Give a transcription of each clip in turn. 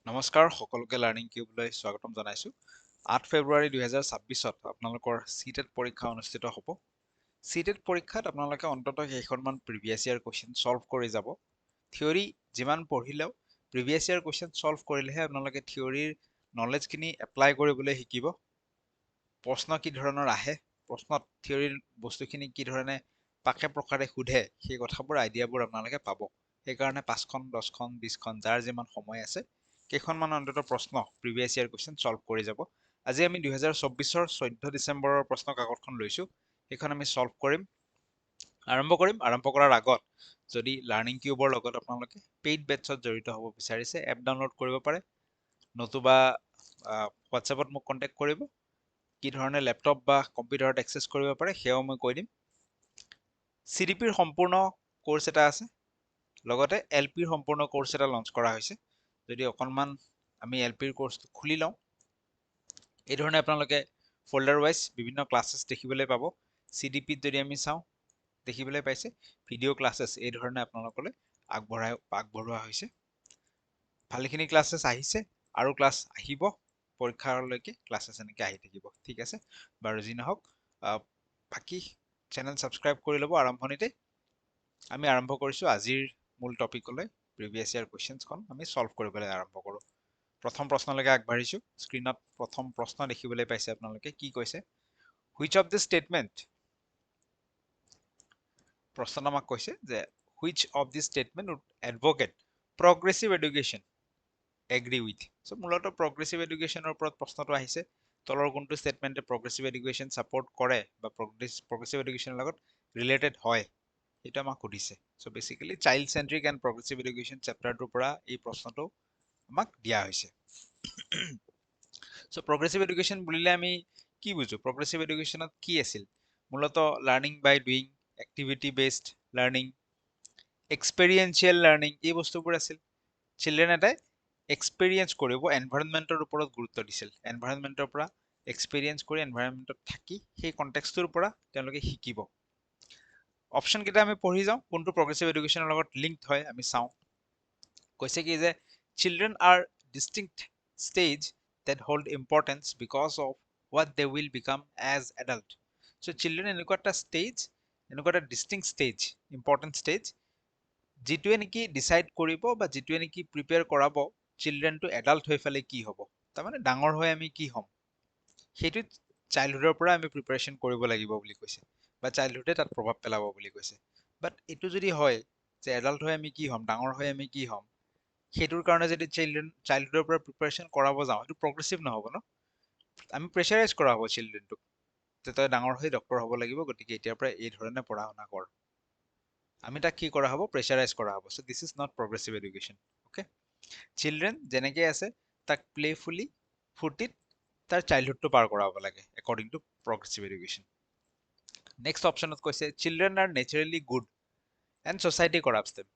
নমস্কাৰ সকলোকে লাৰ্ণিং কিউবলৈ স্বাগতম জনাইছো 8 ফেব্ৰুৱাৰী 2026ত আপোনালোকৰ সিটেট পৰীক্ষা অনুষ্ঠিত হ'ব সিটেট পৰীক্ষাত আপোনালোকে অন্ততঃ কেইখনমান প্ৰিভিয়াছ ইয়াৰ কোৱেশ্চন সলভ কৰি যাব থিওৰি যিমান পঢ়িলেও প্ৰিভিয়াছ ইয়াৰ কোৱেশ্চন সলভ কৰিলেহে আপোনালোকে থিওৰিৰ নলেজখিনি এপ্লাই কৰিবলৈ শিকিব প্ৰশ্ন কি ধৰণৰ আহে প্ৰশ্নত থিওৰিৰ বস্তুখিনি কি ধৰণে পাকে প্ৰকাৰে সোধে সেই কথাবোৰ আইডিয়াবোৰ আপোনালোকে পাব সেইকাৰণে 5খন 10খন 20খন যাৰ যিমান সময় আছে কেইখনমান অন্তত প্ৰশ্ন প্ৰিভিয়াছ ইয়াৰ কোৱেশ্চন সলভ কৰি যাব আজি আমি 2024ৰ 14 ডিচেম্বৰৰ প্ৰশ্ন কাকতখন লৈছো সেইখন আমি সলভ কৰিম আৰম্ভ কৰাৰ আগত যদি লাৰ্ণিং কিউবৰ লগত আপোনালোকে পেইড বেটছত জড়িত হ'ব বিচাৰিছে এপ ডাউনলোড কৰিব পাৰে নতুবা হোৱাটছএপত মোক কন্টেক্ট কৰিব কি ধৰণে লেপটপ বা কম্পিউটাৰত এক্সেছ কৰিব পাৰে সেয়াও মই কৈ দিম CDPৰ সম্পূৰ্ণ কোৰ্স এটা আছে লগতে LPৰ সম্পূৰ্ণ কোৰ্স এটা লঞ্চ কৰা হৈছে যদি অকনমান আমি LPৰ কোৰ্সটো খুলি লওঁ এই ধৰণে আপোনালোকে ফোল্ডাৰ ওয়াইজ বিভিন্ন ক্লাसेছ দেখিবলৈ পাব CDPত যদি আমি চাওঁ দেখিবলৈ পাইছে ভিডিও ক্লাसेছ এই ধৰণে আপোনালোকলৈ আগবঢ়োৱা হৈছে ভালেখিনি ক্লাছেছ আহিছে আৰু ক্লাছ আহিব পৰীক্ষালৈকে ক্লাছেছ এনেকৈ আহি থাকিব ঠিক আছে বাৰু যি নহওক বাকি চেনেল সাবস্ক্ৰাইব কৰি ল'ব আৰম্ভণিতে আমি আৰম্ভ কৰিছো আজিৰ মূল টপিকলৈ প্ৰিভিয়াছ ইয়াৰ কোৱেশ্চনছখন আমি সলভ কৰিবলৈ আৰম্ভ কৰো প্ৰথম প্ৰশ্নলৈকে আগবাঢ়িছো স্ক্ৰিনত প্ৰথম প্ৰশ্ন দেখিবলৈ পাইছে আপোনালোকে কি কৈছে which of the statement প্ৰশ্ন আমাক কৈছে যে which of the statement would advocate progressive education agree with so মূলত progressive educationৰ ওপৰত প্ৰশ্নটো আহিছে তলৰ কোনটো ষ্টেটমেন্টে progressive education সাপোৰ্ট কৰে বা progressive educationৰ লগত ৰিলেটেড হয় এটা আমাক সুধিছে so basically child centric and progressive education চেপ্টাৰটোৰ পৰা এই প্ৰশ্নটো আমাক দিয়া হৈছে সো প্ৰগ্ৰেছিভ এডুকেশ্যন বুলিলে আমি কি বুজো প্ৰগ্ৰেছিভ এডুকেশ্যনত কি আছিল মূলত learning by doing activity based learning experiential learning এই বস্তুবোৰ আছিল চিলড্ৰেন এটাই এক্সপেৰিয়েন্স কৰিব এনভায়ৰনমেন্টৰ ওপৰত গুৰুত্ব দিছিল এনভায়ৰনমেন্টৰ পৰা এক্সপেৰিয়েন্স কৰি এনভায়ৰনমেন্টত থাকি সেই কনটেক্সটৰ পৰা তেওঁলোকে শিকিব অপশন কেইটা আমি পঢ়ি যাওঁ কোনটো প্ৰগ্ৰেছিভ এডুকেশ্যনৰ লগত লিংকড হয় আমি চাওঁ কৈছে কি যে children are distinct stage that hold importance because of what they will become as adult so children এনেকুৱা এটা stage এনেকুৱা এটা distinct stage important stage যিটোৱে নেকি ডিসাইড কৰিব বা যিটোৱে নেকি প্ৰিপেয়াৰ কৰাব children to adult হৈ ফেলে কি হ'ব তাৰমানে ডাঙৰ হৈ আমি কি হ'ম সেইটো চাইল্ডহুডৰ পৰা আমি প্ৰিপাৰেচন কৰিব লাগিব বুলি কৈছে বা চাইল্ডহুডে তাত প্ৰভাৱ পেলাব বুলি কৈছে বাট এইটো যদি হয় যে এডাল্ট হৈ আমি কি হ'ম ডাঙৰ হৈ আমি কি হ'ম সেইটোৰ কাৰণে যদি চাইল্ডহুডৰ পৰা প্ৰিপাৰেচন কৰাব যাওঁ সেইটো প্ৰগ্ৰেছিভ নহ'ব ন আমি প্ৰেছাৰাইজ কৰা হ'ব চিলড্ৰেনটোক যে তই ডাঙৰ হৈ ডক্টৰ হ'ব লাগিব গতিকে এতিয়াৰ পৰা এই ধৰণে পঢ়া শুনা কৰ আমি তাক কি কৰা হ'ব প্ৰেছাৰাইজ কৰা হ'ব so this is not progressive education okay children যেনেকৈ আছে তাক প্লেফুলি ফূৰ্তিত তাৰ চাইল্ডহুডটো পাৰ কৰাব লাগে according to progressive education next অপশ্যনত কৈছে children are naturally good and society corrupts them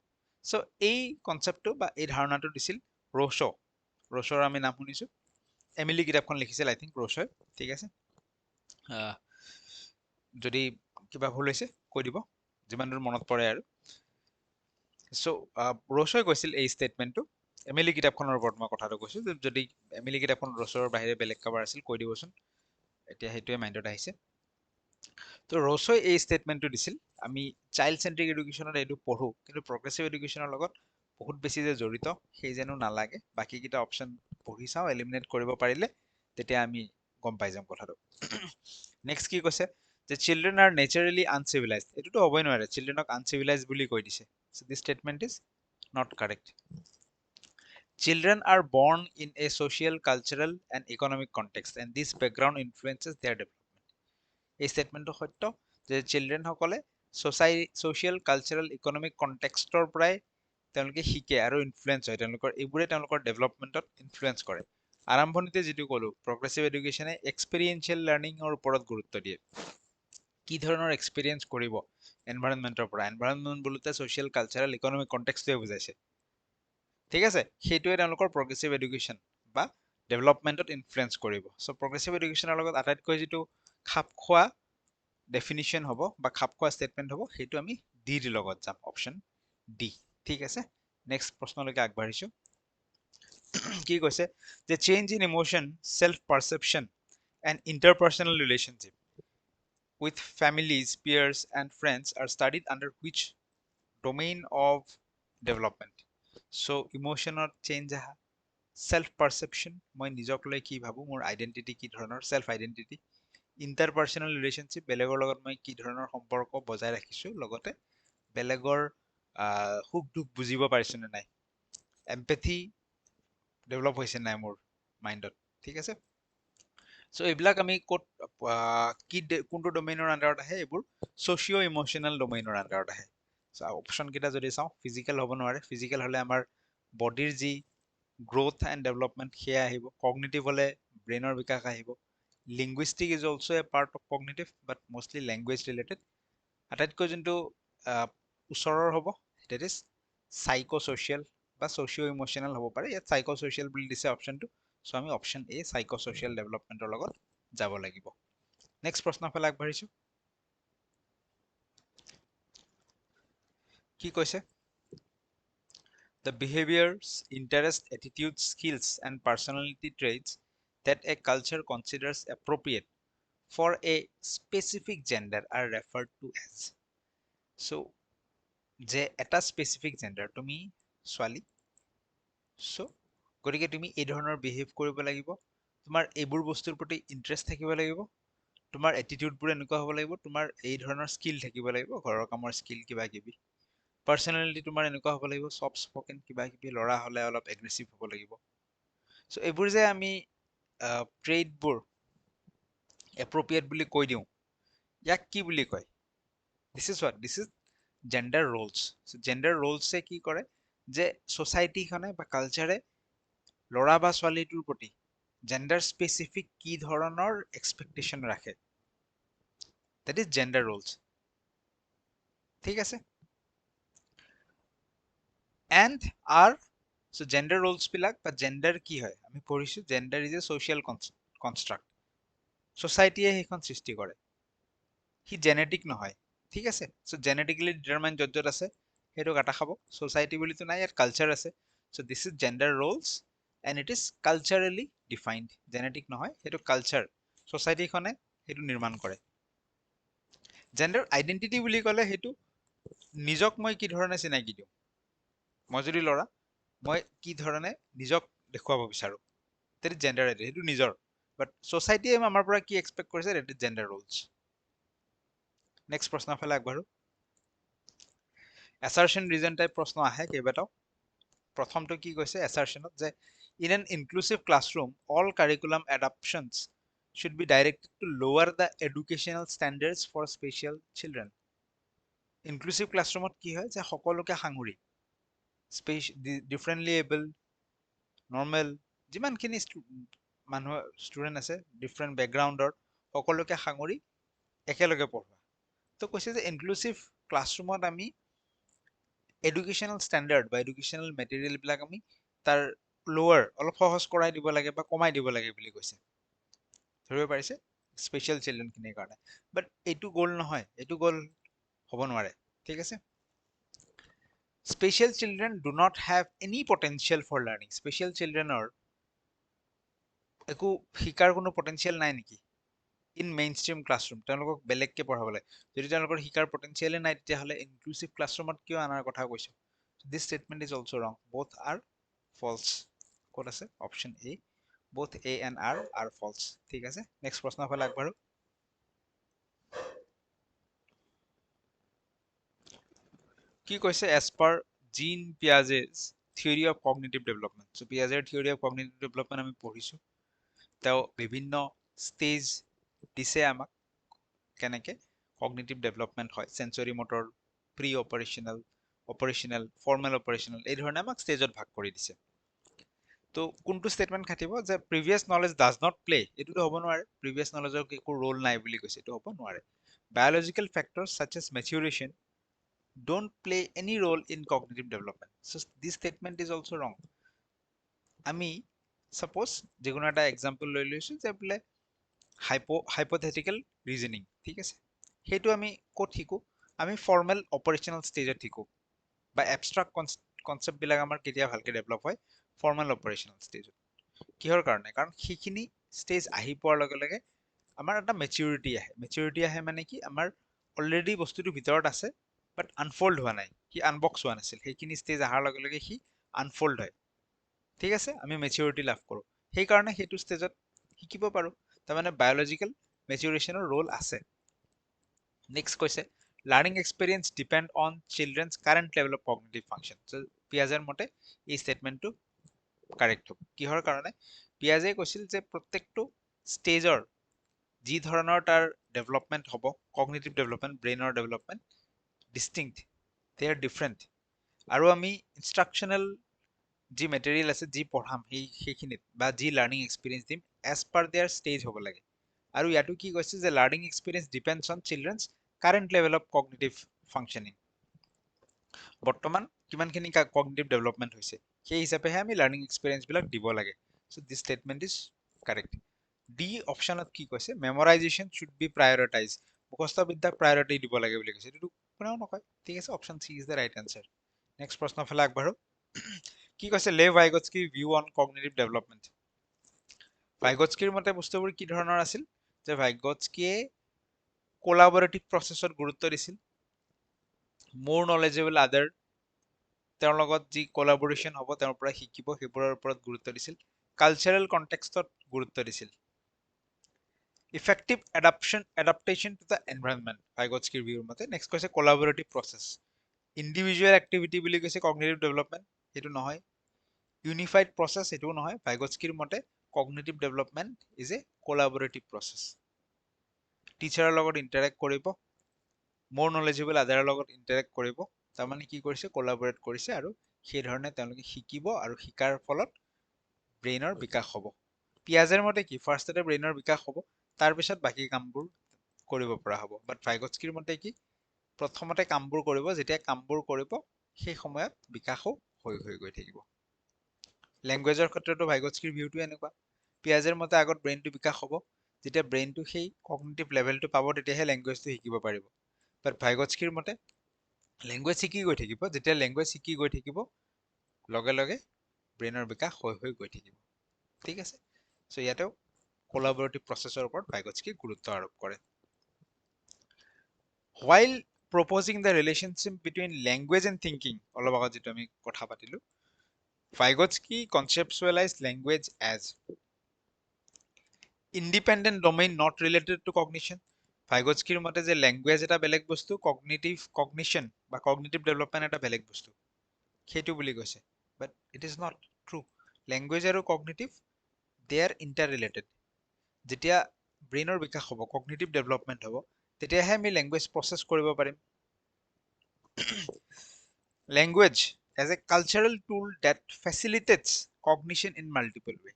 so এই কনসেপ্টটো বা এই ধাৰণাটো দিছিল ৰোশৰ আমি নাম শুনিছো এমিলি কিতাপখন লিখিছিল আই থিংক ৰোশই ঠিক আছে যদি কিবা ভুল হৈছে কৈ দিব যিমান দূৰ মনত পৰে আৰু সো ৰোশই কৈছিল এই ষ্টেটমেন্টটো এমিলি কিতাপখনৰ ওপৰত মই কথাটো কৈছো যদি এমিলি কিতাপখন ৰোশৰ বাহিৰে বেলেগ কাবাৰ আছিল কৈ দিবচোন এতিয়া সেইটোৱে মাইণ্ডত আহিছে তো ৰোশই এই ষ্টেটমেন্টটো দিছিল আমি চাইল্ড চেন্ট্ৰিক এডুকেশ্যনত এইটো পঢ়ো কিন্তু প্ৰগ্ৰেছিভ এডুকেশ্যনৰ লগত বহুত বেছি যে জড়িত সেই যেনো নালাগে বাকি কিটা অপশ্যন পঢ়ি চাওঁ এলিমিনেট কৰিব পাৰিলে তেতিয়া আমি গম পাই যাম কথাটো নেক্সট কি কৈছে যে চিলড্ৰেন আৰ নেচাৰেলি আনচিভিলাইজড এইটোতো হ'বই নোৱাৰে চিলড্ৰেনক আনচিভিলাইজড বুলি কৈ দিছে so this statement is not correct children are born in a social cultural and economic context and this background influences their development এই ষ্টেটমেন্টটো সত্য যে চিলড্ৰেন সকলে social cultural economic contextৰ পৰাই তেওঁলোকে শিকে আৰু ইনফ্লুৱেঞ্চ হয় তেওঁলোকৰ এইবোৰে তেওঁলোকৰ ডেভেলপমেন্টত ইনফ্লুৱেঞ্চ কৰে আৰম্ভণিতে যিটো ক'লো প্ৰগ্ৰেছিভ এডুকেশ্যনে এক্সপেৰিয়েন্সিয়েল লাৰ্নিঙৰ ওপৰত গুৰুত্ব দিয়ে কি ধৰণৰ এক্সপেৰিয়েন্স কৰিব এনভায়ৰনমেন্টৰ পৰা এনভায়ৰনমেন্ট বোলোতে ছ'চিয়েল কালচাৰেল ইকনমিক কনটেক্সটোৱে বুজাইছে ঠিক আছে সেইটোৱে তেওঁলোকৰ প্ৰগ্ৰেছিভ এডুকেশ্যন বা ডেভেলপমেন্টত ইনফ্লুৱেঞ্চ কৰিব চ' প্ৰগ্ৰেছিভ এডুকেশ্যনৰ লগত আটাইতকৈ যিটো খাপ খোৱা ডেফিনিশ্যন হ'ব বা খাপ খোৱা ষ্টেটমেন্ট হ'ব সেইটো আমি ডিৰ লগত যাম অপশ্যন ডি ঠিক আছে নেক্সট প্ৰশ্নলৈকে আগবাঢ়িছো কি কৈছে যে change in emotion self perception and interpersonal relationship with families, peers, and friends are studied under which domain of development? So, emotional change aha, self perception, মই নিজক লৈ কি ভাবো, মোৰ আইডেন্টিটি কি ধৰণৰ, সেলফ আইডেন্টিটি, ইন্টাৰপাৰ্সোনাল ৰিলেশনশিপ, বেলেগৰ লগত মই কি ধৰণৰ সম্পৰ্ক বজাই ৰাখিছো, লগতে বেলেগৰ সুখ দুখ বুজিব পাৰিছো নে নাই, এম্পেথি ডেভেলপ হৈছে নাই মোৰ মাইণ্ডত, ঠিক আছে। সো এইবিলাক আমি ক'ত কি কোনটো ডোমেইনৰ আন্ডাৰত আহে, এইবোৰ সোশিও ইমোশনাল ডোমেইনৰ আন্ডাৰত আহে। সো অপশন কেইটা যদি চাওঁ, ফিজিক্যাল হ'ব নোৱাৰে, ফিজিক্যাল হ'লে আমাৰ বডিৰ যি গ্ৰোথ এণ্ড ডেভেলপমেণ্ট সেয়া আহিব, কগনিটিভ হ'লে ব্ৰেইনৰ বিকাশ আহিব, linguistic is also' A part of cognitive but mostly language related, আটাইতকৈ যোনটো ওচৰৰ হ'ব ডেট ইজ চাইকো ছ'চিয়েল বা ছ'চিও ইমোশনাল হ'ব পাৰে, ইয়াত চাইকো ছ'চিয়েল বুলি দিছে অপশ্যনটো। সো আমি অপশ্যন এ চাইকো ছ'চিয়েল ডেভেলপমেণ্টৰ লগত যাব লাগিব। নেক্সট প্ৰশ্নৰ ফালে আগবাঢ়িছো। কি কৈছে, the behaviors, interests, attitudes, skills, and personality traits that a culture considers appropriate for a specific gender are referred to as. So, যে এটা স্পেচিফিক জেন্ডাৰ, তুমি ছোৱালী, চ' গতিকে তুমি এই ধৰণৰ বিহেভ কৰিব লাগিব, তোমাৰ এইবোৰ বস্তুৰ প্ৰতি ইণ্টাৰেষ্ট থাকিব লাগিব, তোমাৰ এটিটিউডবোৰ এনেকুৱা হ'ব লাগিব, তোমাৰ এই ধৰণৰ স্কিল থাকিব লাগিব, ঘৰৰ কামৰ স্কিল কিবা কিবি, পাৰ্চনেলিটি তোমাৰ এনেকুৱা হ'ব লাগিব, চফ্ট স্পকেন কিবা কিবি, ল'ৰা হ'লে অলপ এগ্ৰেছিভ হ'ব লাগিব। চ' এইবোৰ যে আমি ট্ৰেডবোৰ এপ্ৰপ্ৰিয়েট বুলি কৈ দিওঁ, ইয়াক কি বুলি কয়, this is gender roles. Gender ৰোলছে কি কৰে যে ছ'চাইটিখনে বা কালচাৰে ল'ৰা বা ছোৱালীটোৰ প্ৰতি জেণ্ডাৰ স্পেচিফিক কি ধৰণৰ এক্সপেক্টেশ্যন ৰাখে, দেট ইজ জেণ্ডাৰ ৰোলছ, ঠিক আছে। এণ্ড আৰ চ' জেণ্ডাৰ ৰোলছ বিলাক বা জেণ্ডাৰ কি হয়, আমি পঢ়িছো gender is a social construct, ছ'চাইটিয়ে সেইখন সৃষ্টি কৰে, সি জেনেটিক নহয়, ঠিক আছে। চ' জেনেটিকেলি ডিটাৰমাইন য'ত য'ত আছে সেইটো কাটা খাব, ছ'চাইটি বুলিতো নাই, ইয়াত কালচাৰ আছে। So' this is gender roles and it is culturally defined, genetic নহয়, সেইটো কালচাৰ, ছ'চাইটিখনে সেইটো নিৰ্মাণ কৰে। জেণ্ডাৰ আইডেণ্টিটি বুলি ক'লে সেইটো নিজক মই কি ধৰণে চিনাকি দিওঁ, মই যদি ল'ৰা, মই কি ধৰণে নিজক দেখুৱাব বিচাৰো, দেট ইজ জেণ্ডাৰ আইডেণ্টিটি, সেইটো নিজৰ, বাট ছ'চাইটিয়ে আমাৰ পৰা কি এক্সপেক্ট কৰিছে, that is gender Rolls. Next প্ৰশ্নৰ ফালে আগবাঢ়ো। এছাৰশ্যন ৰিজন টাইপ প্ৰশ্ন আহে কেইবাটাও। প্ৰথমটো কি কৈছে এছাৰশ্যনত, যে in an inclusive classroom all curriculum adaptations should be directed to lower the educational standards for special children. Inclusive ক্লাছৰুমত কি হয় যে সকলোকে সাঙুৰি, ডিফাৰেণ্টলি এবল, নৰ্মেল, যিমানখিনি মানুহ ষ্টুডেণ্ট আছে ডিফাৰেণ্ট বেকগ্ৰাউণ্ডৰ, সকলোকে সাঙুৰি একেলগে পঢ়োৱা। তো কৈছে যে ইনক্লুচিভ ক্লাছৰুমত আমি এডুকেশ্যনেল ষ্টেণ্ডাৰ্ড বা এডুকেশ্যনেল মেটেৰিয়েলবিলাক আমি তাৰ লোৱাৰ অলপ সহজ কৰাই দিব লাগে বা কমাই দিব লাগে বুলি কৈছে, ধৰিব পাৰিছে, স্পেচিয়েল চিলড্ৰেনখিনিৰ কাৰণে। বাট এইটো গ'ল নহয়, এইটো গ'ল হ'ব নোৱাৰে, ঠিক আছে। Special children do not have any potential for learning, special চিলড্ৰেনৰ একো শিকাৰ কোনো পটেঞ্চিয়েল নাই নেকি ইন মেইন ষ্ট্ৰীম ক্লাছৰুম, তেওঁলোকক বেলেগকে পঢ়াব লাগে, যদি তেওঁলোকৰ শিকাৰ পটেঞ্চিয়েলে নাই তেতিয়াহ'লে ইনক্লুচিভ ক্লাছৰুমত কিয় অনাৰ কথা কৈছো। দিছ ষ্টেটমেণ্ট ইজ অলছ' ৰং, বোথ আৰ ফলছ। ক'ত আছে option A, both A and R are false, ঠিক আছে। নেক্সট প্ৰশ্নৰ ফালে আগবাঢ়ো। কি কৈছে, as per Jean Piaget's theory of cognitive development, so Piaget's theory of cognitive development আমি পঢ়িছো, তেওঁ বিভিন্ন ষ্টেজ দিছে আমাক কেনেকে কগনিটিভ ডেভেলপমেণ্ট হয়, sensory motor, pre operational, operational, formal operational, এই ধৰণে আমাক ষ্টেজত ভাগ কৰি দিছে। তো কোনটো ষ্টেটমেণ্ট খাটিব যে previous knowledge does not play, এইটোতো হ'ব নোৱাৰে, প্ৰিভিয়াছ নলেজৰ একো ৰোল নাই বুলি কৈছে, এইটো হ'ব নোৱাৰে। Biological factor such as maturation don't play any role in cognitive development, so this statement is also wrong. আমি সাপোজ যিকোনো এটা এক্সাম্পল লৈ লৈছো যে বোলে হাইপোথেটিকেল ৰিজনিং, ঠিক আছে, সেইটো আমি ক'ত শিকো, আমি ফৰ্মেল অপাৰেশ্যনেল ষ্টেজত শিকো, বা এবষ্ট্ৰাক্ট কনচেপ্টবিলাক আমাৰ কেতিয়া ভালকে ডেভেলপ হয়, ফৰ্মেল অপাৰেশ্যনেল ষ্টেজত কিহৰ কাৰণে কাৰণ সেইখিনি ষ্টেজ আহি পোৱাৰ লগে লগে আমাৰ এটা মেচিউৰিটি আহে মানে কি আমাৰ অলৰেডি বস্তুটো ভিতৰত আছে বাট আনফল্ড হোৱা নাই সি আনবক্স হোৱা নাছিল সেইখিনি ষ্টেজ অহাৰ লগে লগে সি আনফল্ড হয় ঠিক আছে আমি মেচিউৰিটি লাভ কৰোঁ সেইকাৰণে সেইটো ষ্টেজত শিকিব পাৰোঁ তাৰমানে বায়'লজিকেল মেচিউৰেশ্যনৰ ৰোল আছে নেক্সট কৈছে learning experience depend on children's current level of cognitive function পিয়াজেৰ মতে এই ষ্টেটমেণ্টটো কাৰেক্ট হ'ব কিহৰ কাৰণে পিয়াজে কৈছিল যে প্ৰত্যেকটো ষ্টেজৰ যি ধৰণৰ তাৰ ডেভেলপমেণ্ট হ'ব কগনিটিভ ডেভেলপমেণ্ট ব্ৰেইনৰ ডেভেলপমেণ্ট ডিষ্টিংক্ট দে আৰ ডিফাৰেণ্ট আৰু আমি ইনষ্ট্ৰাকশ্যনেল যি মেটেৰিয়েল আছে যি পঢ়াম সেইখিনিত বা যি লাৰ্নিং এক্সপিৰিয়েঞ্চ দিম এজ পাৰ দেয়াৰ ষ্টেজ হ'ব লাগে আৰু ইয়াতো কি কৈছে যে learning experience depends on children's current level of cognitive functioning বৰ্তমান কিমানখিনি কগনিটিভ ডেভেলপমেণ্ট হৈছে সেই হিচাপেহে আমি লাৰ্নিং এক্সপিৰিয়েঞ্চবিলাক দিব লাগে চ' this statement is correct D অপশ্যনত কি কৈছে মেমৰাইজেশ্যন শুড বি প্ৰায়ৰিটাইজ মুখস্থ বিদ্যাক প্ৰায়ৰিটি দিব লাগে বুলি কৈছে এইটো কোনেও নকয় ঠিক আছে option C is the right answer next প্ৰশ্নৰ ফালে আগবাঢ়ো কি কৈছে Lev Vygotsky view on cognitive development ভাইগটস্কিৰ মতে বস্তুবোৰ কি ধৰণৰ আছিল যে ভাইগটস্কিয়ে কোলাবৰেটিভ প্ৰচেছত গুৰুত্ব দিছিল মোৰ নলেজেবল আদাৰ তেওঁৰ লগত যি কোলাবৰেশ্যন হ'ব তেওঁৰ পৰা শিকিব সেইবোৰৰ ওপৰত গুৰুত্ব দিছিল কালচাৰেল কনটেক্সটত গুৰুত্ব দিছিল effective adaptation to the environment ভাইগটস্কিৰ ভিউৰ মতে নেক্সট কৈছে কোলাবৰেটিভ প্ৰচেছ ইণ্ডিভিজুৱেল এক্টিভিটি বুলি কৈছে কগনিটিভ ডেভেলপমেণ্ট সেইটো নহয় ইউনিফাইড প্ৰচেছ সেইটোও নহয় ভাইগটস্কিৰ মতে cognitive development is a collaborative process টিচাৰৰ লগত ইণ্টাৰেক্ট কৰিব মোৰ নলেজেবল আদাৰৰ লগত ইণ্টাৰেক্ট কৰিব তাৰমানে কি কৰিছে কোলাবৰেট কৰিছে আৰু সেই ধৰণে তেওঁলোকে শিকিব আৰু শিকাৰ ফলত ব্ৰেইনৰ বিকাশ হ'ব পিয়াজেৰ মতে কি ফাৰ্ষ্টতে ব্ৰেইনৰ বিকাশ হ'ব তাৰপিছত বাকী কামবোৰ কৰিব পৰা হ'ব বাট ভাইগটস্কিৰ মতে কি প্ৰথমতে কামবোৰ কৰিব যেতিয়া কামবোৰ কৰিব সেই সময়ত বিকাশো হৈ গৈ থাকিব লেংগুৱেজৰ ক্ষেত্ৰতো ভাইগটস্কিৰ ভিউটো এনেকুৱা পিয়াজেৰ মতে আগত ব্ৰেইনটো বিকাশ হ'ব যেতিয়া ব্ৰেইনটো সেই কগনিটিভ লেভেলটো পাব তেতিয়াহে লেংগুৱেজটো শিকিব পাৰিব বাট ভাইগটস্কিৰ মতে লেংগুৱেজ শিকি গৈ থাকিব যেতিয়া লেংগুৱেজ শিকি গৈ থাকিব লগে লগে ব্ৰেইনৰ বিকাশ হৈ গৈ থাকিব ঠিক আছে চ' ইয়াতেও কোলাবৰেটিভ প্ৰচেছৰ ওপৰত ভাইগটস্কি গুৰুত্ব আৰোপ কৰে while proposing the relationship between language and thinking অলপ আগত যেটো আমি কথা পাতিলো Vygotsky conceptualized language as independent domain not related to cognition Vygotskyৰ মতে যে ল্যাঙ্গুৱেজ এটা বেলেগ বস্তু কগনিশ্যন বা কগনিটিভ ডেভেলপমেন্ট এটা বেলেগ বস্তু সেইটো বুলি কৈছে but it is not true language আৰু কগনিটিভ দে আৰ ইন্টাৰ ৰিলেটেড যেতিয়া ব্ৰেইনৰ বিকাশ হ'ব কগনিটিভ ডেভেলপমেন্ট হ'ব তেতিয়াহে আমি ল্যাঙ্গুৱেজ প্ৰসেস কৰিব পাৰিম language as a cultural tool that facilitates cognition in multiple way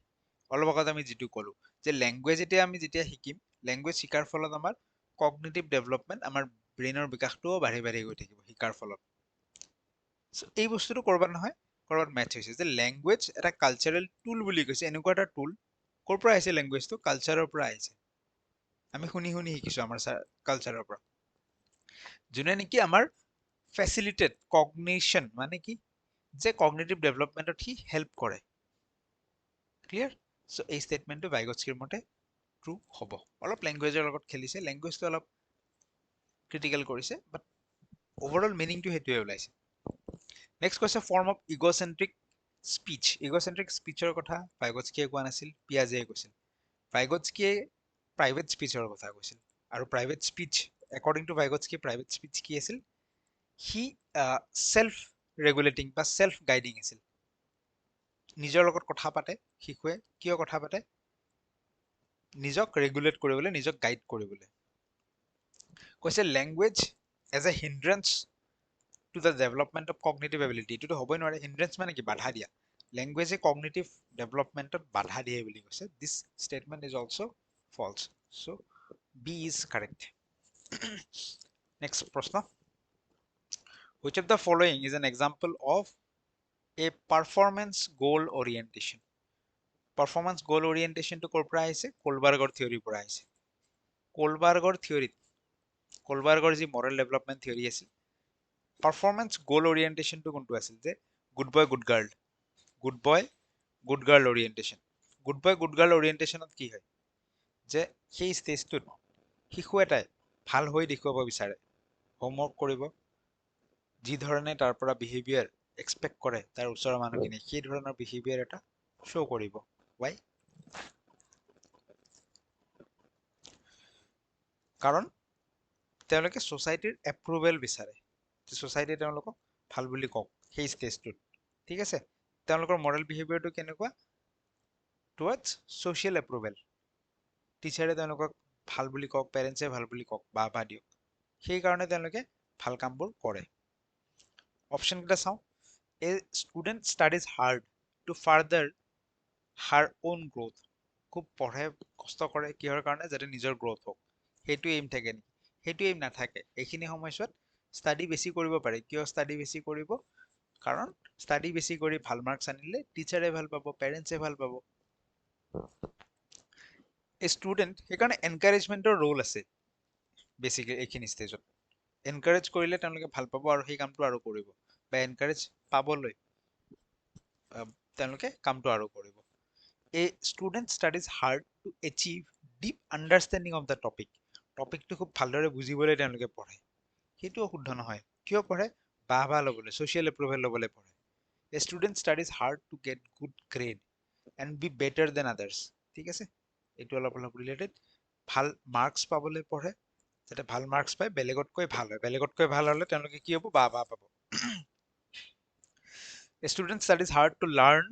অলপ আগত আমি যেটো কলো যে ল্যাঙ্গুৱেজ এতিয়া আমি যেতিয়া শিকিম ল্যাঙ্গুৱেজ শিকাৰ ফলত আমাৰ কগনিটিভ ডেভেলপমেন্ট আমাৰ ব্ৰেইনৰ বিকাশটোও বাঢ়ি গৈ থাকিব শিকাৰ ফলত এই বস্তুটো কৰবাত নহয় কৰবাত মেচ হৈছে যে ল্যাঙ্গুৱেজ এটা কালচাৰেল টুল বুলি কৈছে এনেকুৱা এটা টুল কৰ পৰা আহিছে ল্যাঙ্গুৱেজটো কালচাৰৰ পৰা আহিছে আমি শুনি শিকিছো আমাৰ কালচাৰৰ পৰা যোনে নেকি আমাৰ ফেচিলিটেট কগনিশ্যন মানে কি যে কগনিটিভ ডেভেলপমেন্টত হি হেল্প কৰে ক্লিয়াৰ সো এই স্টেটমেন্টটো ভাইগটস্কিৰ মতে ট্ৰু হ'ব অলপ ল্যাঙ্গুৱেজৰ লগত খেলিছে ল্যাঙ্গুৱেজটো অলপ ক্ৰিটিকেল কৰিছে বাট ওভাৰঅল মিনিংটো হেতুৱে ওলাইছে নেক্সট কৈছে ফৰ্ম অফ ইগোসেন্ট্ৰিক স্পিচৰ কথা ভাইগটস্কিয়ে কোৱা নাছিল পিয়াজে কৈছিল ভাইগটস্কিয়ে প্ৰাইভেট স্পিচৰ কথা কৈছিল আৰু private speech according to Vygotsky private speech কি আছিল হি সেল্ফ ৰেগুলেটিং বা সেল্ফ গাইডিং আছিল নিজৰ লগত কথা পাতে শিশুৱে কিয় কথা পাতে নিজক ৰেগুলেট কৰিবলৈ নিজক গাইড কৰিবলৈ কৈছে language as a hindrance to the development of cognitive ability এটোতো হ'বই নোৱাৰে হিন্ড্ৰেন্স মানে কি বাধা দিয়া ল্যাঙ্গুৱেজে কগনিটিভ ডেভেলপমেন্টত বাধা দিয়ে বুলি কৈছে this statement is also false so B is correct next প্ৰশ্ন which of the following is an example of a performance goal orientation performance goal orientation to কৰ পৰা আহিছে কোলবাৰ্গৰ থিওৰিৰ পৰা আহিছে কোলবাৰ্গৰ থিওৰিত কোলবাৰ্গৰ যি মৰেল ডেভেলপমেন্ট থিওৰি আছিল পাৰফৰমেন্স গোল ওৰিয়েন্টেশনটো কোনটো আছিল যে good boy good girl good boy good girl orientation. Good boy good girl অৰিয়েণ্টেশ্যনত কি হয় যে সেই ষ্টেজটোত শিশু এটাই ভাল হৈ দেখুৱাব বিচাৰে, হোমৱৰ্ক কৰিব, যি ধৰণে তাৰ পৰা বিহেভিয়াৰ এক্সপেক্ট কৰে তাৰ ওচৰৰ মানুহখিনি সেই ধৰণৰ বিহেভিয়াৰ এটা শ্ব' কৰিব। ৱাই? কাৰণ তেওঁলোকে ছ'চাইটিৰ এপ্ৰুভেল বিচাৰে, ছ'চাইটিয়ে তেওঁলোকক ভাল বুলি কওক সেই ষ্টেজটোত। ঠিক আছে, তেওঁলোকৰ মৰেল বিহেভিয়াৰটো কেনেকুৱা? Towards social approval. টিচাৰে তেওঁলোকক ভাল বুলি কওক, পেৰেণ্টছে ভাল বুলি কওক, বা দিয়ক, সেইকাৰণে তেওঁলোকে ভাল কামবোৰ কৰে। অপশ্যনকেইটা চাওঁ। A student studies hard to further her own growth. খুব পঢ়ে, কষ্ট কৰে, কিহৰ কাৰণে? যাতে নিজৰ গ্ৰ'থ হওক। সেইটো এইম থাকে নেকি? সেইটো এইম নাথাকে। এইখিনি সময়ছোৱাত ষ্টাডি বেছি কৰিব পাৰে। কিয় ষ্টাডি বেছি কৰিব? কাৰণ ষ্টাডি বেছি কৰি ভাল মাৰ্কছ আনিলে টিচাৰে ভাল পাব, পেৰেণ্টছে ভাল পাব। ষ্টুডেণ্ট সেইকাৰণে এনকাৰেজমেণ্টৰ ৰোল আছে বেছিকে এইখিনি ষ্টেজত। এনকাৰেজ কৰিলে তেওঁলোকে ভাল পাব আৰু সেই কামটো আৰু কৰিব, বা এনকাৰেজ পাবলৈ তেওঁলোকে কামটো আৰু কৰিব। A student studies hard to achieve deep understanding of the topic. টপিকটো খুব ভালদৰে বুজিবলৈ তেওঁলোকে পঢ়ে। সেইটোও শুদ্ধ নহয়। কিয় পঢ়ে? বাহ ল'বলৈ, ছ'চিয়েল এপ্ৰুভেল ল'বলৈ পঢ়ে। A student studies hard to get good grade and be better than others. ঠিক আছে, এইটো অলপ ৰিলেটেড। ভাল মাৰ্কছ পাবলৈ পঢ়ে, যাতে ভাল মাৰ্কছ পায়, বেলেগতকৈ ভাল হয়। বেলেগতকৈ ভাল হ'লে তেওঁলোকে কি হ'ব? বাহ পাব। Student studies hard to learn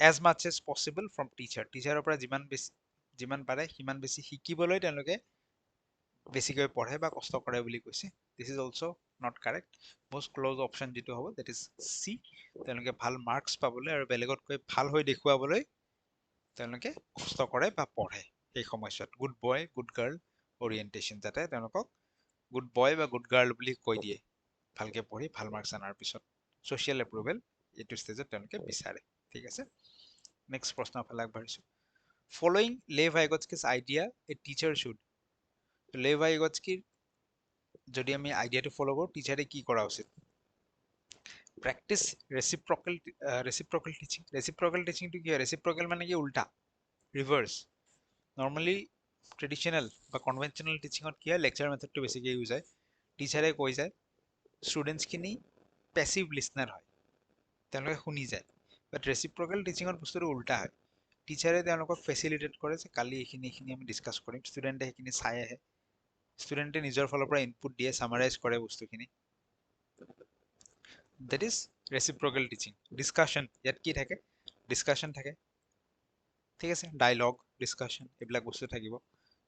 as much as possible from teacher. টিচাৰৰ পৰা যিমান পাৰে সিমান বেছি শিকিবলৈ তেওঁলোকে বেছিকৈ পঢ়ে বা কষ্ট কৰে বুলি কৈছে। This is also' not correct. Most close option যিটো হ'ব দেট ইজ চি। তেওঁলোকে ভাল মাৰ্কছ পাবলৈ আৰু বেলেগতকৈ ভাল হৈ দেখুৱাবলৈ তেওঁলোকে কষ্ট কৰে বা পঢ়ে সেই সময়ছোৱাত। Good boy good girl orientation, যাতে তেওঁলোকক গুড বয় বা গুড গাৰ্ল বুলি কৈ দিয়ে ভালকে পঢ়ি ভাল মাৰ্কছ অনাৰ পিছত। ছ'চিয়েল এপ্ৰুভেল এইটো ষ্টেজত তেওঁলোকে বিচাৰে। ঠিক আছে, নেক্সট প্ৰশ্নৰ ফালে আগবাঢ়িছোঁ। ফলোয়িং লে ভাইগটস্কিজ আইডিয়া এ টিচাৰ শুড। লে ভাইগটস্কিৰ যদি আমি আইডিয়াটো ফ'ল' কৰোঁ, টিচাৰে কি কৰা উচিত? Practice ৰেচিপ্ৰকেল teaching. ৰেচিপ্ৰকেল টিচিংটো কি হয়? ৰেচিপ্ৰকেল মানে কি? উল্টা, ৰিভাৰ্ছ। নৰ্মেলি ট্ৰেডিশ্যনেল বা কনভেনশ্যনেল টিচিঙত কি হয়? লেকচাৰ মেথডটো বেছিকৈ ইউজ হয়। টিচাৰে কৈ যায়, ষ্টুডেণ্টছখিনি পেছিভ লিচনাৰ হয়, তেওঁলোকে শুনি যায়। বাট ৰেচিপ্ৰকেল টিচিঙত বস্তুটো উল্টা হয়। টিচাৰে তেওঁলোকক ফেচিলিটেট কৰে যে কালি এইখিনি আমি ডিছকাছ কৰিম। ষ্টুডেণ্টে সেইখিনি চাই আহে, ষ্টুডেণ্টে নিজৰ ফালৰ পৰা ইনপুট দিয়ে, চামাৰাইজ কৰে বস্তুখিনি। That is reciprocal teaching. Discussion, ইয়াত কি থাকে? ডিছকাশ্যন থাকে। ঠিক আছে, ডায়লগ, ডিছকাশ্যন এইবিলাক বস্তু থাকিব।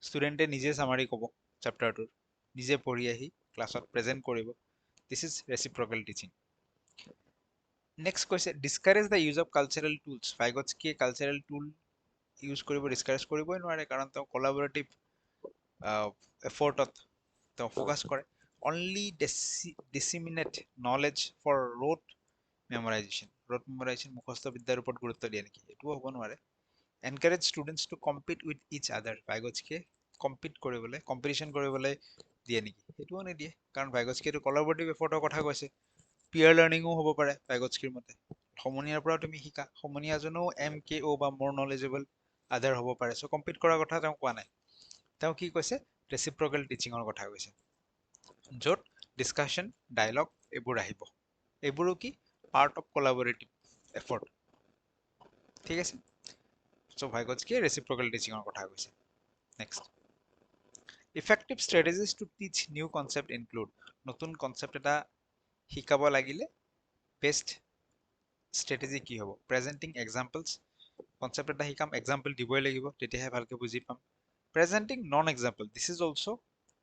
ষ্টুডেণ্টে নিজে চামাৰি ক'ব চেপ্টাৰটোৰ, নিজে পঢ়ি আহি ক্লাছত প্ৰেজেণ্ট কৰিব। This is reciprocal teaching. Next কৈছে discourage the use of cultural tools. ভাইগটস্কিয়ে কালচাৰেল টুল ইউজ কৰিব ডিছকাৰেজ কৰিবই নোৱাৰে, কাৰণ তেওঁ কলাবৰেটিভ এফৰ্টত তেওঁ ফ'কাছ কৰে। Only disseminate knowledge for rote memorization. Rote memorization মুখস্থ বিদ্যাৰ ওপৰত গুৰুত্ব দিয়ে নেকি? এইটোও হ'ব নোৱাৰে। Encourage students to compete with each other. ভাইগটস্কিয়ে কম্পিটিশ্যন কৰিবলৈ দিয়ে নেকি? সেইটোও নিদিয়ে, কাৰণ ভাইগটস্কিয়েটো কলাবৰেটিভ এফৰ্টৰ কথা কৈছে। পিয়াৰ লাৰ্ণিঙো হ'ব পাৰে ভাইগটস্কিৰ মতে। সমনীয়াৰ পৰাও তুমি শিকা, সমনীয়াজনেও MKO বা মোৰ নলেজেবল আদাৰ হ'ব পাৰে। চ' কম্পিট কৰাৰ কথা তেওঁ কোৱা নাই। তেওঁ কি কৈছে? ৰেচিপ্ৰকেল টিচিঙৰ কথা কৈছে, য'ত ডিছকাশ্যন, ডায়লগ এইবোৰ আহিব। এইবোৰো কি? Part of collaborative effort. ঠিক আছে, চ' ভাইগটস্কিয়ে ৰেচিপ্ৰকেল টিচিঙৰ কথা কৈছে। Next, effective strategies to teach new concept include. নতুন কনচেপ্ট এটা শিকাব লাগিলে বেষ্ট ষ্ট্ৰেটেজি কি হ'ব? প্ৰেজেণ্টিং এক্সাম্পলছ। কনচেপ্ট এটা শিকাম, এক্সাম্পল দিবই লাগিব, তেতিয়াহে ভালকে বুজি পাম। Presenting non example, this is also'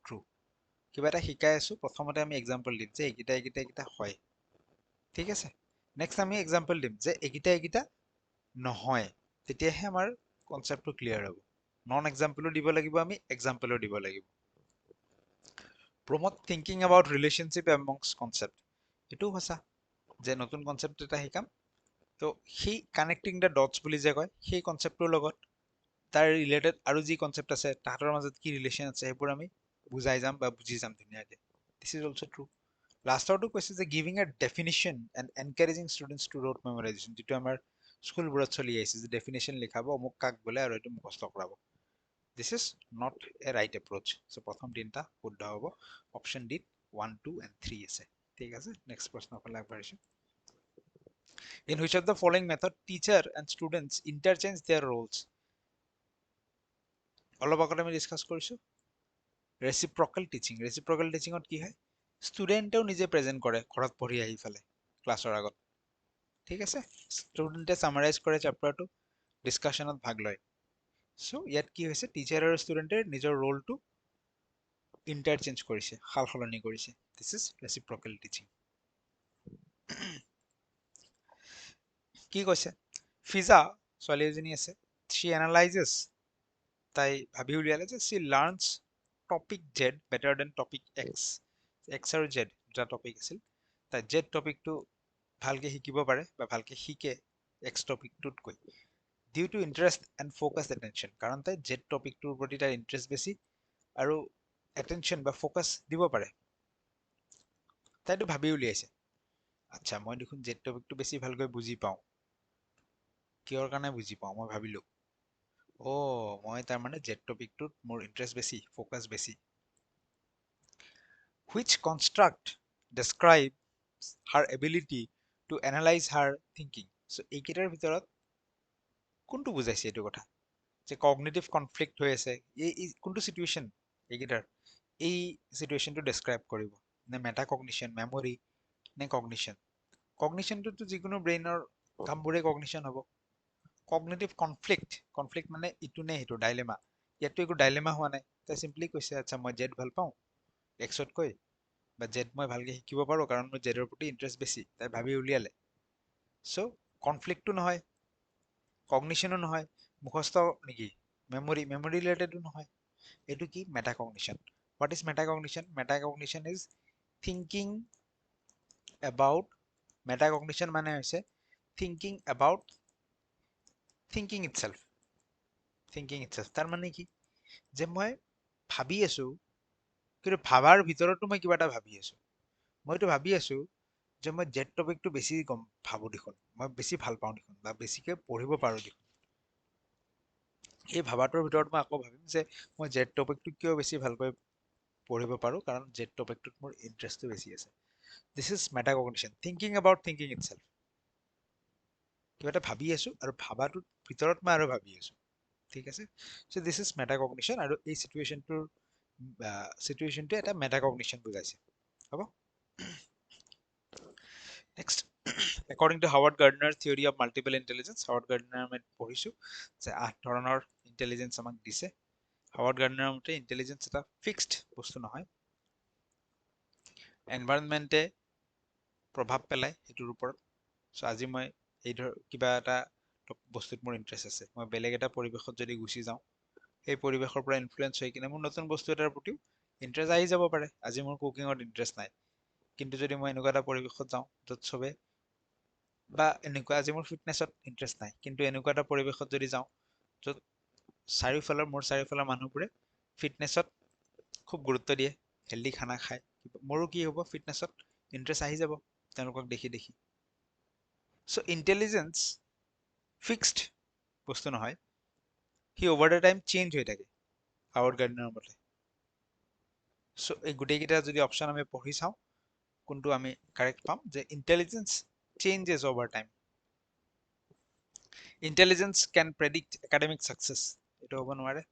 true. কিবা এটা শিকাই আছোঁ, প্ৰথমতে আমি এক্সাম্পল দিম যে এইকেইটা হয়। ঠিক আছে, নেক্সট আমি এক্সাম্পল দিম যে এইকেইটা নহয়, তেতিয়াহে আমাৰ কনচেপ্টটো ক্লিয়াৰ হ'ব। নন এক্সাম্পলো দিব লাগিব, আমি এক্সাম্পলো দিব লাগিব। Promote thinking about relationship amongst concept. এইটোও সঁচা যে নতুন কনচেপ্ট এটা শিকাম, তো সেই কানেক্টিং দ্য ডটছ বুলি যে কয়, সেই কনচেপ্টটোৰ লগত তাৰ ৰিলেটেড আৰু যি কনচেপ্ট আছে তাহাঁতৰ মাজত কি ৰিলেশ্যন আছে সেইবোৰ আমি বুজাই যাম বা বুজি যাম ধুনীয়াকৈ। This is also' true. লাষ্টৰটো কৈছে যে giving a definition and encouraging students to rote memorization, যিটো আমাৰ স্কুলবোৰত চলি আহিছে যে ডেফিনেশ্যন লিখাব অমুক কাক বোলে আৰু এইটো মুখস্থ কৰাব this is not a right approach so' প্ৰথম তিনিটা শুদ্ধ হ'ব অপশ্যন ডিত 1 2 and 3 আছে ঠিক আছে নেক্সট প্ৰশ্নৰ ফালে আগবাঢ়িছোঁ in which of the following method teacher and students interchange their roles অলপ আগতে আমি ডিছকাছ কৰিছোঁ ৰেচিপ্ৰকেল টিচিঙত কি হয় ষ্টুডেণ্টেও নিজে প্ৰেজেণ্ট কৰে ঘৰত পঢ়ি আহি ফালে ক্লাছৰ আগত ঠিক আছে ষ্টুডেণ্টে সামাৰাইজ কৰে চেপ্টাৰটো ডিছকাশ্যনত ভাগ লয় চ' ইয়াত কি হৈছে টিচাৰ আৰু ষ্টুডেণ্টে নিজৰ ৰোলটো ইণ্টাৰচেঞ্জ কৰিছে সাল সলনি কৰিছে দিছ ইজ ৰেচিপ্ৰকেল টিচিং কি কৈছে ফিজা ছোৱালী এজনী আছে she analyzes তাই ভাবি উলিয়ালে যে she learns topic Z better than topic X আৰু Z দুটা টপিক আছিল তাই Z টপিকটো ভালকে শিকিব পাৰে বা ভালকে শিকে X টপিকটোতকৈ due to interest and focus attention কাৰণ তাই Z টপিকটোৰ প্ৰতি তাইৰ ইণ্টাৰেষ্ট বেছি আৰু এটেনশ্যন বা ফ'কাছ দিব পাৰে তাইতো ভাবি উলিয়াইছে আচ্ছা মই দেখোন Z টপিকটো বেছি ভালকৈ বুজি পাওঁ কিহৰ কাৰণে বুজি পাওঁ মই ভাবিলোঁ মই তাৰমানে Z টপিকটোত মোৰ ইণ্টাৰেষ্ট বেছি ফ'কাছ বেছি which construct describes her ability to analyze her thinking so এইকেইটাৰ ভিতৰত কোনটো বুজাইছে এইটো কথা যে কগনিটিভ কনফ্লিক্ট হৈ আছে এই কোনটো চিটুৱেশ্যন এইকেইটাৰ এই চিটুৱেশ্যনটো ডেছক্ৰাইব কৰিব নে মেটা কগনিশ্যন মেমৰি নে কগনিশ্যনটোতো যিকোনো ব্ৰেইনৰ কামবোৰে কগনিশ্যন হ'ব কগনিটিভ কনফ্লিক্ট মানে ইটো নে সেইটো ডাইলেমা ইয়াততো একো ডাইলেমা হোৱা নাই তাই চিম্পলি কৈছে আচ্ছা মই জেড ভাল পাওঁ এক্সতকৈ বা জেড মই ভালকে শিকিব পাৰোঁ কাৰণ মোৰ জেডৰ প্ৰতি ইণ্টাৰেষ্ট বেছি তাই ভাবি উলিয়ালে চ' কনফ্লিক্টটো নহয় কগনিশ্যনো নহয় মুখস্থ নেকি মেমৰি ৰিলেটেডো নহয় এইটো কি metacognition what is metacognition is thinking about metacognition মানে হৈছে থিংকিং এবাউট থিংকিং ইটছেল্ফ তাৰ মানে কি যে মই ভাবি আছো কিন্তু ভাবাৰ ভিতৰতো মই কিবা এটা ভাবি আছো মইতো ভাবি আছো যে মই জেড টপিকটো বেছি গম ভাবো দেখোন মই বেছি ভাল পাওঁ দেখোন বা বেছিকে পঢ়িব পাৰো দেখোন এই ভাবাটোৰ ভিতৰত মই আকৌ ভাবিম যে মই জেড টপিকটো কিয় বেছি ভালকৈ পঢ়িব পাৰো কাৰণ জেড টপিকটোত মোৰ ইণ্টাৰেষ্টটো বেছি আছে this is metacognition thinking about thinking itself কিবা এটা ভাবি আছো আৰু ভাবাটোৰ ভিতৰত মই আৰু ভাবি আছো ঠিক আছে চ' দিছ ইজ মেটাকগনিশ্যন আৰু এই চিটুৱেশ্যনটোৱে এটা মেটাকগনিশ্যন বুজাইছে হ'ব next according to Howard Gardner's theory of multiple intelligence Howard Gardner আমি পঢ়িছো যে 8 ধৰণৰ ইন্টেলিজেন্স আমাক দিছে Howard Gardner মতে ইন্টেলিজেন্স এটা ফিক্সড বস্তু নহয় এনভাইৰনমেন্টে প্ৰভাৱ পেলায় সেইটোৰ ওপৰত চ' আজি মই এই কিবা এটা বস্তুত মোৰ ইণ্টাৰেষ্ট আছে মই বেলেগ এটা পৰিৱেশত যদি গুচি যাওঁ সেই পৰিৱেশৰ পৰা ইনফ্লুৱেঞ্চ হৈ কিনে মোৰ নতুন বস্তু এটাৰ প্ৰতিও ইণ্টাৰেষ্ট আহি যাব পাৰে আজি মোৰ কুকিঙত ইণ্টাৰেষ্ট নাই কিন্তু যদি মই এনেকুৱা এটা পৰিৱেশত যাওঁ য'ত চবে বা এনেকুৱা আজি মোৰ ফিটনেছত ইণ্টাৰেষ্ট নাই কিন্তু এনেকুৱা এটা পৰিৱেশত যদি যাওঁ য'ত মোৰ চাৰিওফালৰ মানুহবোৰে ফিটনেছত খুব গুৰুত্ব দিয়ে হেল্ডি খানা খায় মোৰো কি হ'ব ফিটনেছত ইণ্টাৰেষ্ট আহি যাব তেওঁলোকক দেখি চ' ইণ্টেলিজেন্স ফিক্সড বস্তু নহয় সি অভাৰ দ্য টাইম চেঞ্জ হৈ থাকে হাৱাৰ্ড গাৰ্ডনাৰৰ মতে চ' এই গোটেইকেইটা যদি অপশ্যন আমি পঢ়ি চাওঁ কোনটো আমি কাৰেক্ট পাম যে intelligence changes over time intelligence can predict academic success এইটো হ'ব নোৱাৰে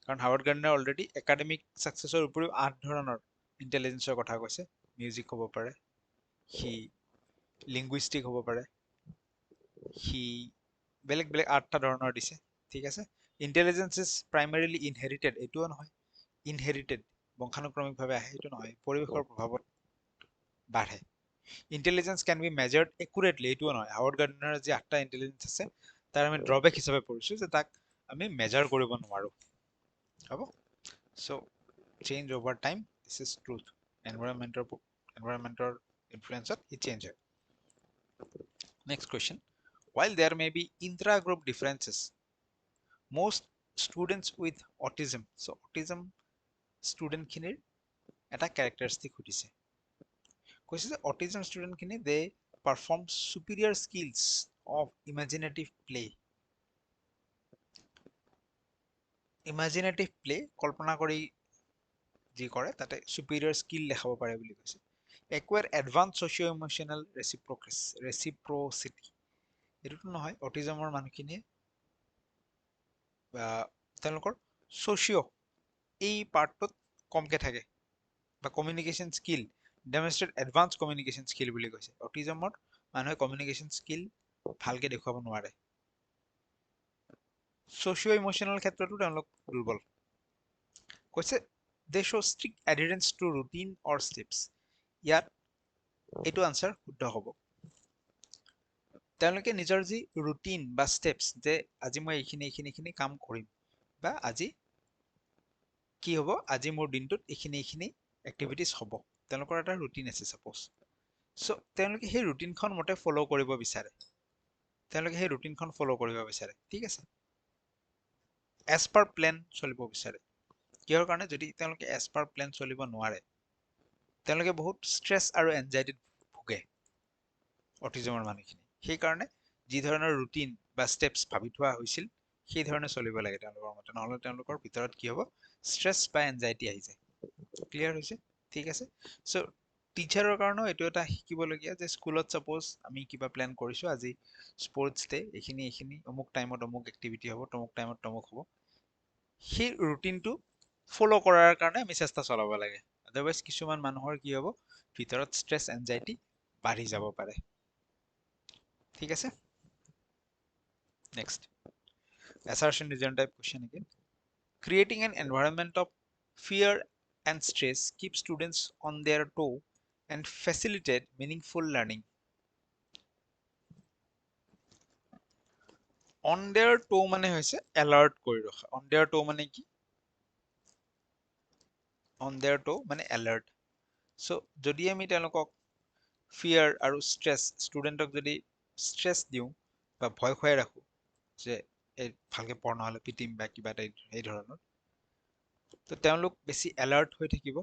কাৰণ হাৱাৰ্ড গাৰ্ডনাৰে অলৰেডি একাডেমিক ছাকচেছৰ উপৰিও 8 ধৰণৰ ইণ্টেলিজেন্সৰ কথা কৈছে মিউজিক হ'ব পাৰে সি লিংগুইষ্টিক হ'ব পাৰে সি বেলেগ 8টা ধৰণৰ দিছে ঠিক আছে ইণ্টেলিজেন্স ইজ প্ৰাইমাৰীলি ইনহেৰিটেড এইটোও নহয় ইনহেৰিটেড বংশানুক্ৰমিকভাৱে আহে এইটো নহয় পৰিৱেশৰ প্ৰভাৱত বাঢ়ে ইণ্টেলিজেন্স কেন বি মেজাৰ্ড একুৰেটলি এইটোও নহয় হাৱাৰ্ড গাৰ্ডনাৰৰ যি 8টা ইণ্টেলিজেন্স আছে তাৰ আমি ড্ৰবেক হিচাপে পঢ়িছো যে তাক আমি মেজাৰ কৰিব নোৱাৰো হ'ব so' change over time this is truth এনভাইৰনমেন্টৰ ইনফ্লুৱেঞ্চত ই চেঞ্জ হয় next question while there may be intra-group differences most students with autism so autism student খিনিৰ এটা characteristic সুধিছে কৈছে যে autism student খিনি they perform superior skills of imaginative play. Imaginative play কল্পনা কৰি যি কৰে তাতে superior skill দেখাব পাৰে বুলি কৈছে. Acquire advanced socio-emotional reciprocity. এটোটো নহয় অটিজমৰ মানুহখিনিয়ে তেওঁলোকৰ সোশিও এই পাৰ্টটোত কমকে থাকে বা communication skill demonstrate advance communication skill বুলি কৈছে. অটিজমৰ মানুহে কমিউনিকেশ্যন স্কিল ভালকে দেখুৱাব নোৱাৰে. সোশিও ইমোশনাল ক্ষেত্ৰতো তেওঁলোক দুৰ্বল. কৈছে they show strict adherence to routine or steps. ইয়াত এইটো আনসাৰ শুদ্ধ হ'ব. তেওঁলোকে নিজৰ যি ৰুটিন বা ষ্টেপছ যে আজি মই এইখিনি কাম কৰিম বা আজি কি হ'ব আজি মোৰ দিনটোত এইখিনি এক্টিভিটিজ হ'ব. তেওঁলোকৰ এটা ৰুটিন আছে সাপোজ. সো তেওঁলোকে সেই ৰুটিনখন মতে ফলো কৰিব বিচাৰে. ঠিক আছে. এজ পাৰ প্লেন চলিব বিচাৰে. কিহৰ কাৰণে যদি তেওঁলোকে এজ পাৰ প্লেন চলিব নোৱাৰে তেওঁলোকে বহুত ষ্ট্ৰেছ আৰু এনজাইটিত ভুগে অটিজমৰ মানুহখিনি. সেই কাৰণে যি ধৰণৰ ৰুটিন বা ষ্টেপছ ভাবি থোৱা হৈছিল সেই ধৰণে চলিব লাগে তেওঁলোকৰ মতে, নহ'লে তেওঁলোকৰ ভিতৰত কি হ'ব ষ্ট্ৰেছ বা এনজাইটি আহি যায়. ক্লিয়াৰ হৈছে? ঠিক আছে. সো টিচাৰৰ কাৰণেও এইটো এটা শিকিবলগীয়া যে স্কুলত সাপোজ আমি কিবা প্লেন কৰিছো আজি স্পৰ্টছ ডে এইখিনি অমুক টাইমত অমুক এক্টিভিটি হ'ব তমুক টাইমত তমুক হ'ব. সেই ৰুটিনটো ফলো কৰাৰ কাৰণে আমি চেষ্টা চলাব লাগে. আদাৰৱাইজ কিছুমান মানুহৰ কি হ'ব ভিতৰত ষ্ট্ৰেছ এনজাইটি বাঢ়ি যাব পাৰে. ঠিক আছে. Next assertion reason type question again. Creating an environment of fear and stress keeps students on their toe and facilitate meaningful learning. On their toe মানে হৈছে alert কৰি ৰখা. On their toe মানে কি? On their toe মানে alert. So যদি আমি তেওঁলোকক fear আৰু stress ষ্টুডেণ্টক যদি stress দিওঁ বা ভয় খুৱাই ৰাখো যে এই ভালকে পঢ় নহ'লে পিটিম বা কিবা এটা এই ধৰণৰ তো তেওঁলোক বেছি alert হৈ থাকিব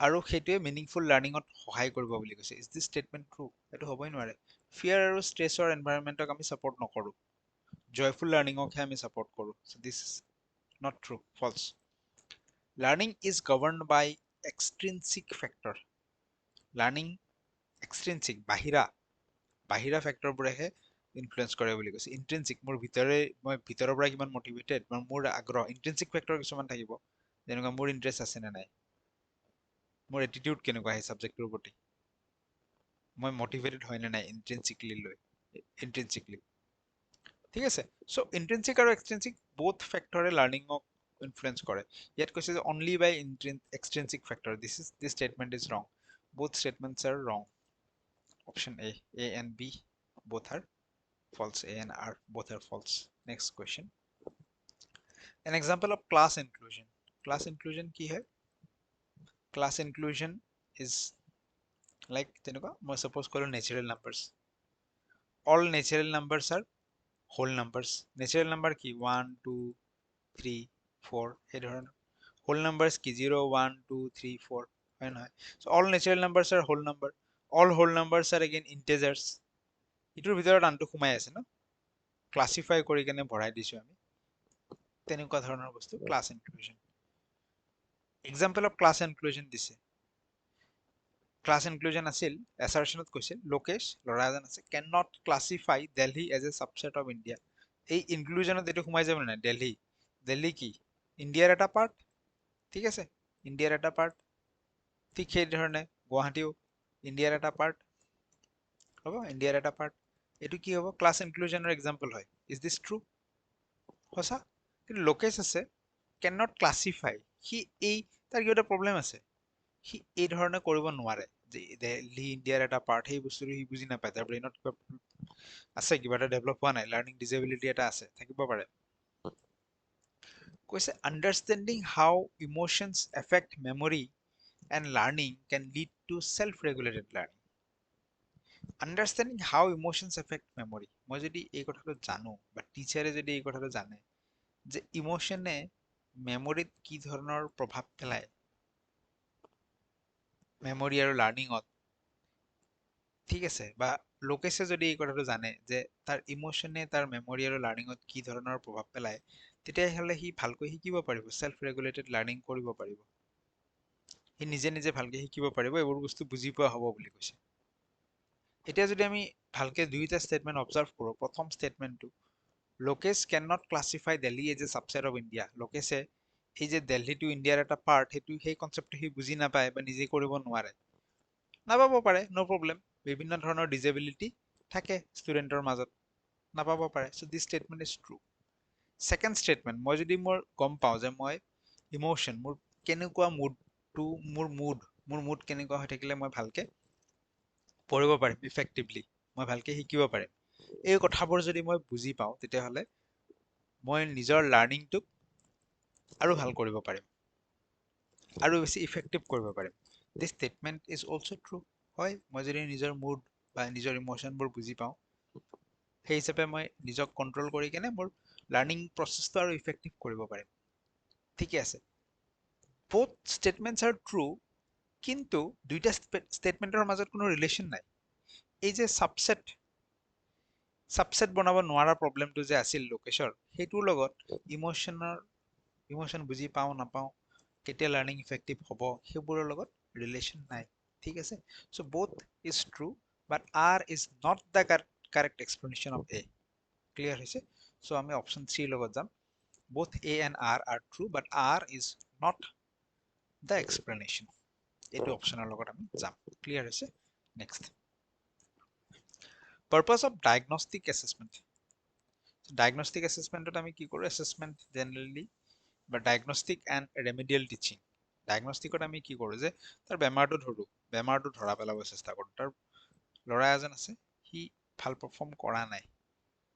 আৰু সেইটোৱে মিনিংফুল লাৰ্নিঙত সহায় কৰিব বুলি কৈছে. Is this statement true? এইটো হ'বই নোৱাৰে. ফিয়াৰ আৰু ষ্ট্ৰেছৰ এনভাইৰনমেণ্টক আমি ছাপৰ্ট নকৰোঁ, জয়ফুল লাৰ্নিঙকহে আমি ছাপৰ্ট কৰোঁ. This is not true, false. Learning is govern by extrinsic factor. Learning extrinsic বাহিৰা ফেক্টৰবোৰেহে ইনফ্লুৱেঞ্চ কৰে বুলি কৈছে. ইন্ট্ৰিনচিক মই ভিতৰৰ পৰা কিমান মটিভেটেড বা মোৰ আগ্ৰহ, ইন্ট্ৰিনচিক ফেক্টৰ কিছুমান থাকিব যেনেকুৱা মোৰ ইণ্টাৰেষ্ট আছে নে নাই, মোৰ এটিটিউড কেনেকুৱা সেই ছাবজেক্টটোৰ প্ৰতি, মই মটিভেটেড হয় নে নাই ইন্ট্ৰিনচিকলি. ঠিক আছে. চ' ইন্ট্ৰিনচিক আৰু এক্সট্ৰিনচিক বোথ ফেক্টৰে লাৰ্নিঙক ইনফ্লুৱেঞ্চ কৰে. ইয়াত কৈছে যে only by extrinsic factor. This statement is wrong. Both statements are wrong. Option A and B both are false. A and R both are false. Next question. An example of class inclusion. Class inclusion কি হয়? Class inclusion is like তেনেকুৱা মই suppose কৰো natural numbers. All natural numbers are whole numbers. Natural number কি 1 2 3 4 এই ধৰণৰ. Whole numbers কি 0 1 2 3 4 হয় নহয়? So all natural numbers are whole number. All whole numbers are again integers. ইটোৰ ভিতৰত আনটো সোমাই আছে ন, ক্লাসিফাই কৰি কেনে ভৰাই দিছো আমি, তেনেকুৱা ধৰণৰ বস্তু class inclusion. Example of class inclusion দিছে. ক্লাস ইনক্লুজন আছিল এছাৰশনত কৈছিল লোকেশ ল'ৰা এজন আছে can not classify Delhi as a subset of India. এই ইনক্লুজনত এইটো সোমাই যাব নাই? দিল্লী কি ইণ্ডিয়াৰ এটা পাৰ্ট? ঠিক আছে, ইণ্ডিয়াৰ এটা পাৰ্ট. ঠিক সেই ধৰণে গুৱাহাটীও ইণ্ডিয়াৰ এটা পাৰ্ট হ'ব, ইণ্ডিয়াৰ এটা পাৰ্ট. এইটো কি হ'ব? ক্লাস ইনক্লুজনৰ এক্সাম্পল হয়. Is this true? সঁচা. কিন্তু লোকেশ আছে কেন নট ক্লাসিফাই, সি এই তাৰ কিবা এটা প্ৰব্লেম আছে, সি এই ধৰণে কৰিব নোৱাৰে যে দিল্লী ইণ্ডিয়াৰ এটা পাৰ্ট. সেই বস্তুটো সি বুজি নাপায়, তাৰ ব্ৰেইনত কিবা আছে, কিবা এটা ডেভেলপ হোৱা নাই, লাৰ্নিং ডিজেবিলিটি এটা আছে, থাকিব পাৰে. কৈছে understanding how emotions affect memory and learning can lead to self regulated learning. Understanding how emotions affect memory. মই যদি এই কথাটো জানো বা টিচাৰে যদি এই কথাটো জানে যে ইমোশনে মেমৰিত কি ধৰণৰ প্ৰভাৱ পেলায়, মেমৰি আৰু লাৰ্নিঙত, ঠিক আছে, বা লোকেছে যদি এই কথাটো জানে যে তাৰ ইমোশনে তাৰ মেমৰি আৰু লাৰ্ণিঙত কি ধৰণৰ প্ৰভাৱ পেলায়, তেতিয়াহ'লে সি ভালকৈ শিকিব পাৰিব, সেল্ফ ৰেগুলেটেড লাৰ্ণিং কৰিব পাৰিব, সি নিজে নিজে ভালকে শিকিব পাৰিব, এইবোৰ বস্তু বুজি পোৱা হ'ব বুলি কৈছে। এতিয়া যদি আমি ভালকে দুইটা ষ্টেটমেন্ট অবজাৰ্ভ কৰোঁ, প্ৰথম ষ্টেটমেন্টটো, Lokesh can not classify Delhi as a subset of India, লোকেশে এই যে দিল্লীটো ইণ্ডিয়াৰ এটা পাৰ্ট, সেই কনচেপ্টটো সি বুজি নাপায় বা নিজে কৰিব নোৱাৰে, নাপাব পাৰে, ন' প্ৰব্লেম, বিভিন্ন ধৰণৰ ডিজেবিলিটি থাকে ষ্টুডেণ্টৰ মাজত, নাপাব পাৰে, so' this statement is true. Second statement, মই যদি গম পাওঁ যে মই ইমোশ্যন, মোৰ কেনেকুৱা মুডটো, মোৰ মুড কেনেকুৱা হৈ থাকিলে মই ভালকে পঢ়িব পাৰিম ইফেক্টিভলি, মই ভালকে শিকিব পাৰিম, এই কথাবোৰ যদি মই বুজি পাওঁ, তেতিয়াহ'লে মই নিজৰ লাৰ্ণিংটোক আৰু ভাল কৰিব পাৰিম, আৰু বেছি ইফেক্টিভ কৰিব পাৰিম। দিছ ষ্টেটমেণ্ট ইজ অলছ' ট্ৰু। হয়, মই যদি নিজৰ মুড বা নিজৰ ইমোশ্যনবোৰ বুজি পাওঁ, সেই হিচাপে মই নিজক কণ্ট্ৰল কৰি কেনে মোৰ লাৰ্ণিং প্ৰচেছটো আৰু ইফেক্টিভ কৰিব পাৰিম। ঠিকে আছে, both statements are true, কিন্তু দুইটা ষ্টেটমেন্টৰ মাজত কোনো ৰিলেশ্যন নাই। এই যে ছাবছেট বনাব নোৱাৰা প্ৰব্লেমটো যে আছিল লোকেশৰ, সেইটোৰ লগত ইমোশ্যন বুজি পাওঁ নাপাওঁ, কেতিয়া লাৰ্ণিং ইফেক্টিভ হ'ব, সেইবোৰৰ লগত ৰিলেশ্যন নাই। ঠিক আছে, চ' both is true, but R is not the correct explanation of A. Clear হৈছে? চ' আমি অপশ্যন 3 লগত যাম। Both A and R are true, but R is not the explanation. এইটো অপশ্যনৰ লগত আমি যাম। ক্লিয়াৰ হৈছে? Next, purpose of diagnostic assessment. Diagnostic এছেছমেণ্টত আমি কি কৰোঁ, এছেছমেণ্ট জেনেৰেলি বা ডায়েগনষ্টিক এণ্ড ৰেমেডিয়েল টিচিং। ডায়েগনষ্টিকত আমি কি কৰোঁ যে তাৰ বেমাৰটো ধৰা পেলাব চেষ্টা কৰোঁ। তাৰ ল'ৰা এজন আছে, সি ভাল পাৰফৰ্ম কৰা নাই,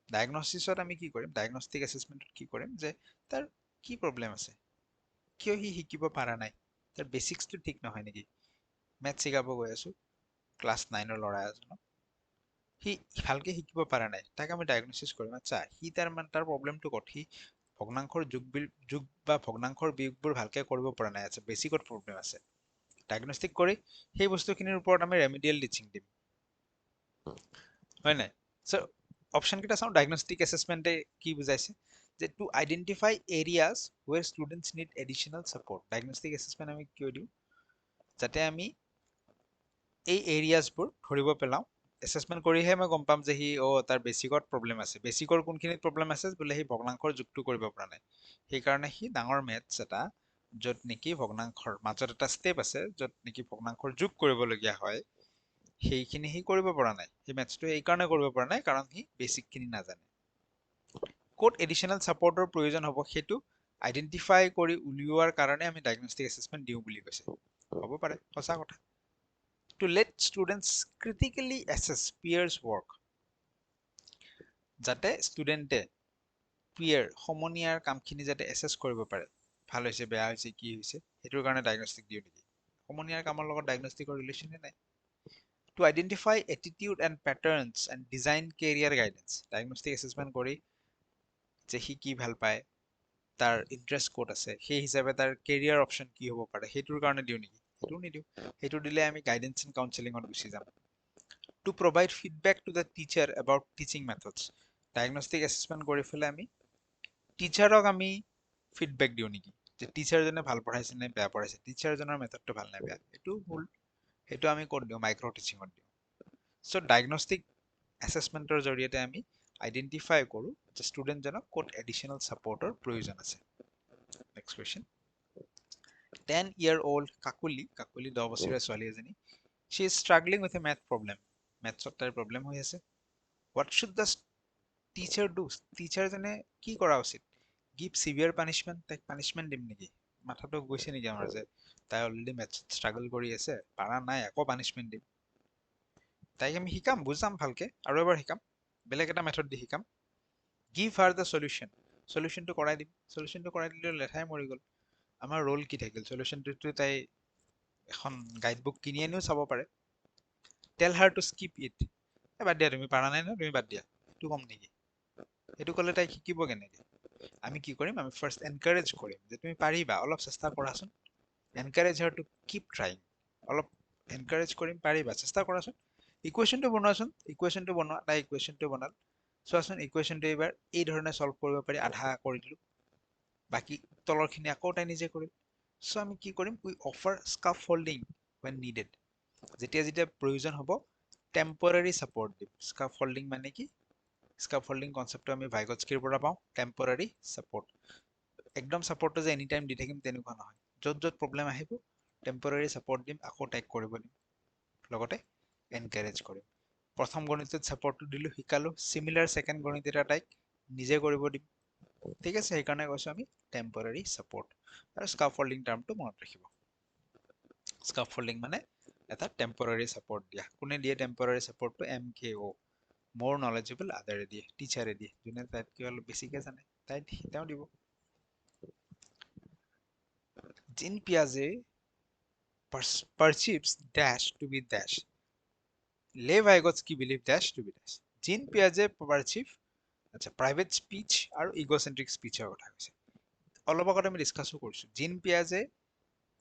ডায়েগনষ্টিছত আমি কি কৰিম, ডায়েগনষ্টিক এছেছমেণ্টত কি কৰিম যে তাৰ কি প্ৰব্লেম আছে, কিয় সি শিকিব পৰা নাই, তাৰ বেচিক্সটো ঠিক নহয় নেকি। মেথ শিকাব গৈ আছোঁ ক্লাছ 9ৰ ল'ৰা এজনক, সি ভালকে শিকিব পৰা নাই, তাক আমি ডায়েগনচিছ কৰিম, আচ্ছা সি তাৰ প্ৰব্লেমটো ক'ত, সি ভগ্নাংশৰ যোগ বা ভগ্নাংশৰ বিয়োগবোৰ ভালকে কৰিব পৰা নাই, আচ্ছা বেছিকত প্ৰব্লেম আছে। ডায়েগনষ্টিক কৰি সেই বস্তুখিনিৰ ওপৰত আমি ৰেমেডিয়েল টিচিং দিম, হয় নাই? চ' অপশ্যন কেইটা চাওঁ, ডায়েগনষ্টিক এছেছমেণ্টে কি বুজাইছে যে to identify areas where students need additional support. Diagnostic assessment আমি কিয় দিওঁ, যাতে আমি এই এৰিয়াজবোৰ ধৰিব পেলাওঁ, এছেছমেণ্ট কৰিহে মই গম পাম যে সি তাৰ বেচিকত প্ৰব্লেম আছে, বেচিকৰ কোনখিনিত প্ৰব্লেম আছে, বোলে সি ভগ্নাংশৰ যোগটো কৰিব পৰা নাই, সেইকাৰণে সি ডাঙৰ মেথছ এটা, য'ত নেকি ভগ্নাংশৰ মাজত এটা ষ্টেপ আছে, য'ত নেকি ভগ্নাংশৰ যোগ কৰিবলগীয়া হয়, সেইখিনি সি কৰিব পৰা নাই, সেই মেথছটো এইকাৰণে কৰিব পৰা নাই কাৰণ সি বেচিকখিনি নাজানে। ক'ত এডিশ্যনেল ছাপৰ্টৰ প্ৰয়োজন হ'ব সেইটো আইডেণ্টিফাই কৰি উলিওৱাৰ কাৰণে আমি ডায়েগনষ্টিক এছেছমেণ্ট দিওঁ বুলি কৈছে। হ'ব পাৰে, সঁচা কথা। To let students critically assess peers' work, যাতে ষ্টুডেণ্টে সমনীয়াৰ কামখিনি যাতে এছেছ কৰিব পাৰে, ভাল হৈছে বেয়া হৈছে কি হৈছে, সেইটোৰ কাৰণে ডায়েগনষ্টিক দিওঁ নেকি, সমনীয়াৰ কামৰ লগত ডায়েগনষ্টিকৰ ৰিলেশ্যনে নাই। To identify attitude and patterns and design career guidance, diagnostic assessment কৰি যে সি কি ভাল পায়, তাৰ ইণ্টাৰেষ্ট ক'ত আছে, সেই হিচাপে তাৰ কেৰিয়াৰ অপশ্যন কি হ'ব পাৰে, সেইটোৰ কাৰণে দিওঁ নেকি, সেইটো নিদিওঁ, সেইটো দিলে আমি গাইডেন্স এণ্ড কাউন্সেলিঙত গুচি যাম। To provide feedback to the teacher about teaching methods, diagnostic assessment কৰি পেলাই আমি টিচাৰক আমি ফিডবেক দিওঁ নেকি, যে টিচাৰজনে ভাল পঢ়াইছে নে বেয়া পঢ়াইছে, টিচাৰজনৰ মেথডটো ভাল নে বেয়া, এইটো ভুল, সেইটো আমি ক'ত দিওঁ, মাইক্ৰ' টিচিঙত দিওঁ। চ' ডায়েগনষ্টিক এছেছমেণ্টৰ জৰিয়তে আমি আইডেণ্টিফাই কৰোঁ যে ষ্টুডেণ্টজনক ক'ত এডিশ্যনেল ছাপৰ্টৰ প্ৰয়োজন আছে। নেক্সট কুৱেশ্যন, 10-year-old কাকুলি 10 বছৰীয়া ছোৱালী এজনী, she is struggling with a math problem, মেথছত তাইৰ প্ৰব্লেম হৈ আছে। What should the teacher do, টিচাৰজনে কি কৰা উচিত, give severe punishment, তাইক পানিচমেণ্ট দিম নেকি, মাথাটো গৈছে নেকি আমাৰ যে তাই অলৰেডি মেথছত ষ্ট্ৰাগল কৰি আছে, পাৰা নাই, আকৌ পানিচমেণ্ট দিম, তাইক আমি শিকাম, বুজাম ভালকে, আৰু এবাৰ শিকাম, বেলেগ এটা মেথড দি শিকাম। Give her the solution, সলিউশ্যনটো কৰাই দিম, সলিউশ্যনটো কৰাই দিলে লেঠাই মৰি গ'ল, আমাৰ ৰোল কি থাকিল, সলিউশ্যনটো তাই এখন গাইড বুক কিনি আনিও চাব পাৰে। Tell her to skip it, বাদ দিয়া, তুমি পাৰা নাই নহয়, তুমি বাদ দিয়া, সেইটো কম নেকি, সেইটো ক'লে তাই শিকিব কেনেকে। আমি কি কৰিম, আমি ফাৰ্ষ্ট এনকাৰেজ কৰিম যে তুমি পাৰিবা, অলপ চেষ্টা কৰাচোন, encourage her to keep trying, অলপ এনকাৰেজ কৰিম, পাৰিবা চেষ্টা কৰাচোন, ইকুৱেশ্যনটো বনোৱাচোন, ইকুৱেশ্যনটো বনোৱা, তাই ইকুৱেশ্যনটো বনাল। চোৱাচোন ইকুৱেশ্যনটো এইবাৰ এই ধৰণে সলভ কৰিব পাৰি, আধা কৰি দিলোঁ, বাকী তলৰখিনি আকৌ তাই নিজে কৰিল। চ' আমি কি কৰিম, উই অফাৰ স্কাফফোল্ডিং when needed, যেতিয়া যেতিয়া প্ৰয়োজন হ'ব টেম্পৰাৰী ছাপৰ্ট দিম। স্কাফফোল্ডিং মানে কি, স্কাফফোল্ডিং কনচেপ্টটো আমি ভাইগটস্কিৰ পৰা পাওঁ, টেম্পৰাৰী ছাপৰ্ট। একদম ছাপৰ্টটো যে এনি টাইম দি থাকিম তেনেকুৱা নহয়, য'ত য'ত প্ৰব্লেম আহিব টেম্পৰাৰী ছাপৰ্ট দিম, আকৌ টাইক কৰিব দিম, লগতে এনকাৰেজ কৰিম। প্ৰথম গণিতত ছাপৰ্টটো দিলোঁ, শিকালোঁ, চিমিলাৰ ছেকেণ্ড গণিত এটা তাইক নিজে কৰিব দিম। ঠিক আছে, সেইকাৰণে কৈছোঁ আমি টেম্পৰাৰী ছাপৰ্ট। আৰু স্কাফফোল্ডিং টাৰ্মটো মনত ৰাখিব। স্কাফফোল্ডিং মানে এটা টেম্পৰাৰী ছাপৰ্ট দিয়া। কোনে দিয়ে টেম্পৰাৰী ছাপৰ্টটো? MKO, মোৰ নলেজেবল আদাৰে দিয়ে, টিচাৰে দিয়ে, যোনে তাতকৈ অলপ বেছিকে জানে তেওঁ দিব। জিন পিয়াজে perceives dash to be dash, Lev Vygotsky believe dash to be dash. Jean পিয়াজে perceive, আচ্ছা, প্ৰাইভেট স্পিচ আৰু ইগোচেন্ট্ৰিক স্পিচৰ কথা কৈছে। অলপ আগত আমি ডিছকাছো কৰিছো, জিন পিয়াজে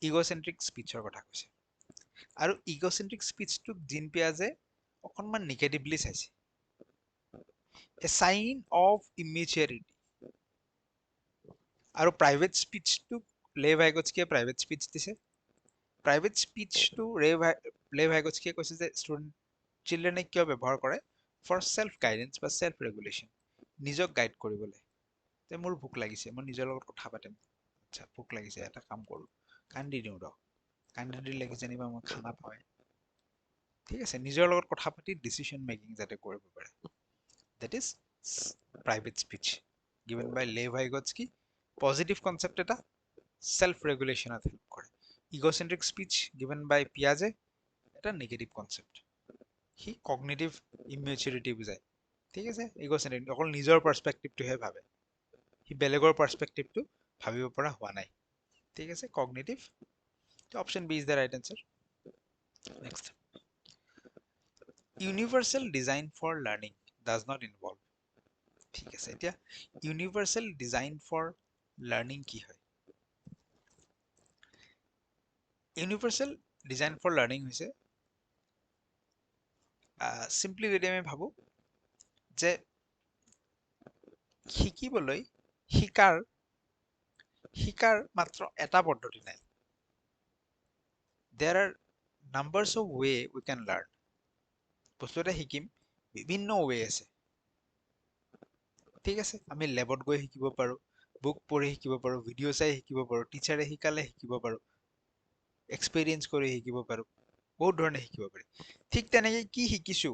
ইগোচেন্ট্ৰিক স্পিচৰ কথা কৈছে, আৰু ইগোচেন্ট্ৰিক স্পিচটোক জিন পিয়াজে অকণমান নিগেটিভলি চাইছে, a sign of immaturity। আৰু প্ৰাইভেট স্পিচটোক লে ভাইগটস্কিয়ে প্ৰাইভেট স্পিচ দিছে। প্ৰাইভেট স্পিচটো লে ভাইগটস্কিয়ে কৈছে যে চিলড্ৰেনে কিয় ব্যৱহাৰ কৰে, ফৰ চেল্ফ গাইডেন্স বা চেল্ফ ৰেগুলেশ্যন, নিজক গাইড কৰিবলৈ। যে মোৰ ভোক লাগিছে, মই নিজৰ লগত কথা পাতিম, আচ্ছা ভোক লাগিছে, এটা কাম কৰোঁ, কান্দি দিওঁ ৰ, কান্দি দিলে যেনিবা মই খানা পাওঁৱে। ঠিক আছে, নিজৰ লগত কথা পাতি ডিচিশ্যন মেকিং যাতে কৰিব পাৰে, that is private speech given by Lev Vygotsky। Positive concept এটা, সেলফ রেগুলেশনত হেল্প কৰে। ইগোসেন্ট্ৰিক স্পিচ গিভেন বাই পিয়াজে এটা নেগেটিভ কনসেপ্ট, সি কগনিটিভ ইমেচুৰিটি বুজায়। ঠিক আছে, ইগোসেন্ট্ৰিক অকল নিজৰ পাৰ্সপেক্টিভটোহে ভাবে, সি বেলেগৰ পাৰ্সপেক্টিভটো ভাবিব পৰা হোৱা নাই। ঠিক আছে, cognitive. Option B is the right answer. Next, universal design for learning does not involve. ঠিক আছে, এতিয়া ইউনিভাৰ্সেল ডিজাইন ফৰ লাৰ্নিং কি হয়? ইউনিভাৰ্সেল ডিজাইন ফৰ লাৰ্নিং হৈছে চিম্পলি যদি আমি ভাবো যে শিকিবলৈ শিকাৰ মাত্ৰ এটা পদ্ধতি নাই। There are numbers of way we can learn। বস্তু এটা শিকিম, বিভিন্ন ৱে আছে। ঠিক আছে, আমি লেবত গৈ শিকিব পাৰো, বুক পঢ়ি শিকিব পাৰো, ভিডিঅ' চাই শিকিব পাৰো, টিচাৰে শিকালে শিকিব পাৰো, এক্সপেৰিয়েঞ্চ কৰি শিকিব পাৰো, বহুত ধৰণে শিকিব পাৰি। ঠিক তেনেকে কি শিকিছো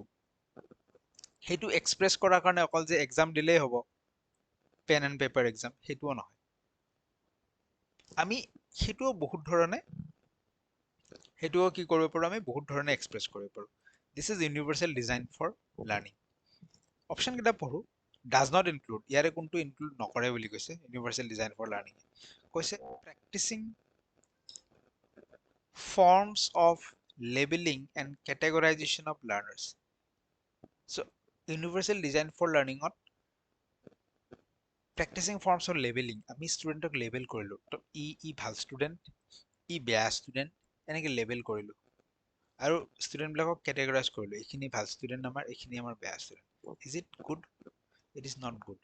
সেইটো এক্সপ্ৰেছ কৰাৰ কাৰণে অকল যে এক্সাম দিলেই হ'ব, পেন এণ্ড পেপাৰ এক্সাম, সেইটোও নহয়। আমি সেইটোও কি কৰিব পাৰো, আমি বহুত ধৰণে এক্সপ্ৰেছ কৰিব পাৰো। This is universal design for learning. Option কেইটা পঢ়ো। ডাজ নট ইনক্লুড, ইয়াৰে কোনটো ইনক্লুড নকৰে বুলি কৈছে ইউনিভাৰ্সেল ডিজাইন ফৰ লাৰ্নিং? কৈছে practising forms of labeling and categorization of learners। So universal design for learning on practicing forms of labeling, আমি ষ্টুডেণ্টক label কৰিলো, তো ই ভাল ষ্টুডেণ্ট, ই বেয়া ষ্টুডেণ্ট, এনেকে লেবেল কৰিলো, আৰু ষ্টুডেণ্টবিলাকক কেটেগৰাইজ কৰিলো, এইখিনি ভাল ষ্টুডেণ্ট আমাৰ, এইখিনি আমাৰ বেয়া student. Is it good? It is not good.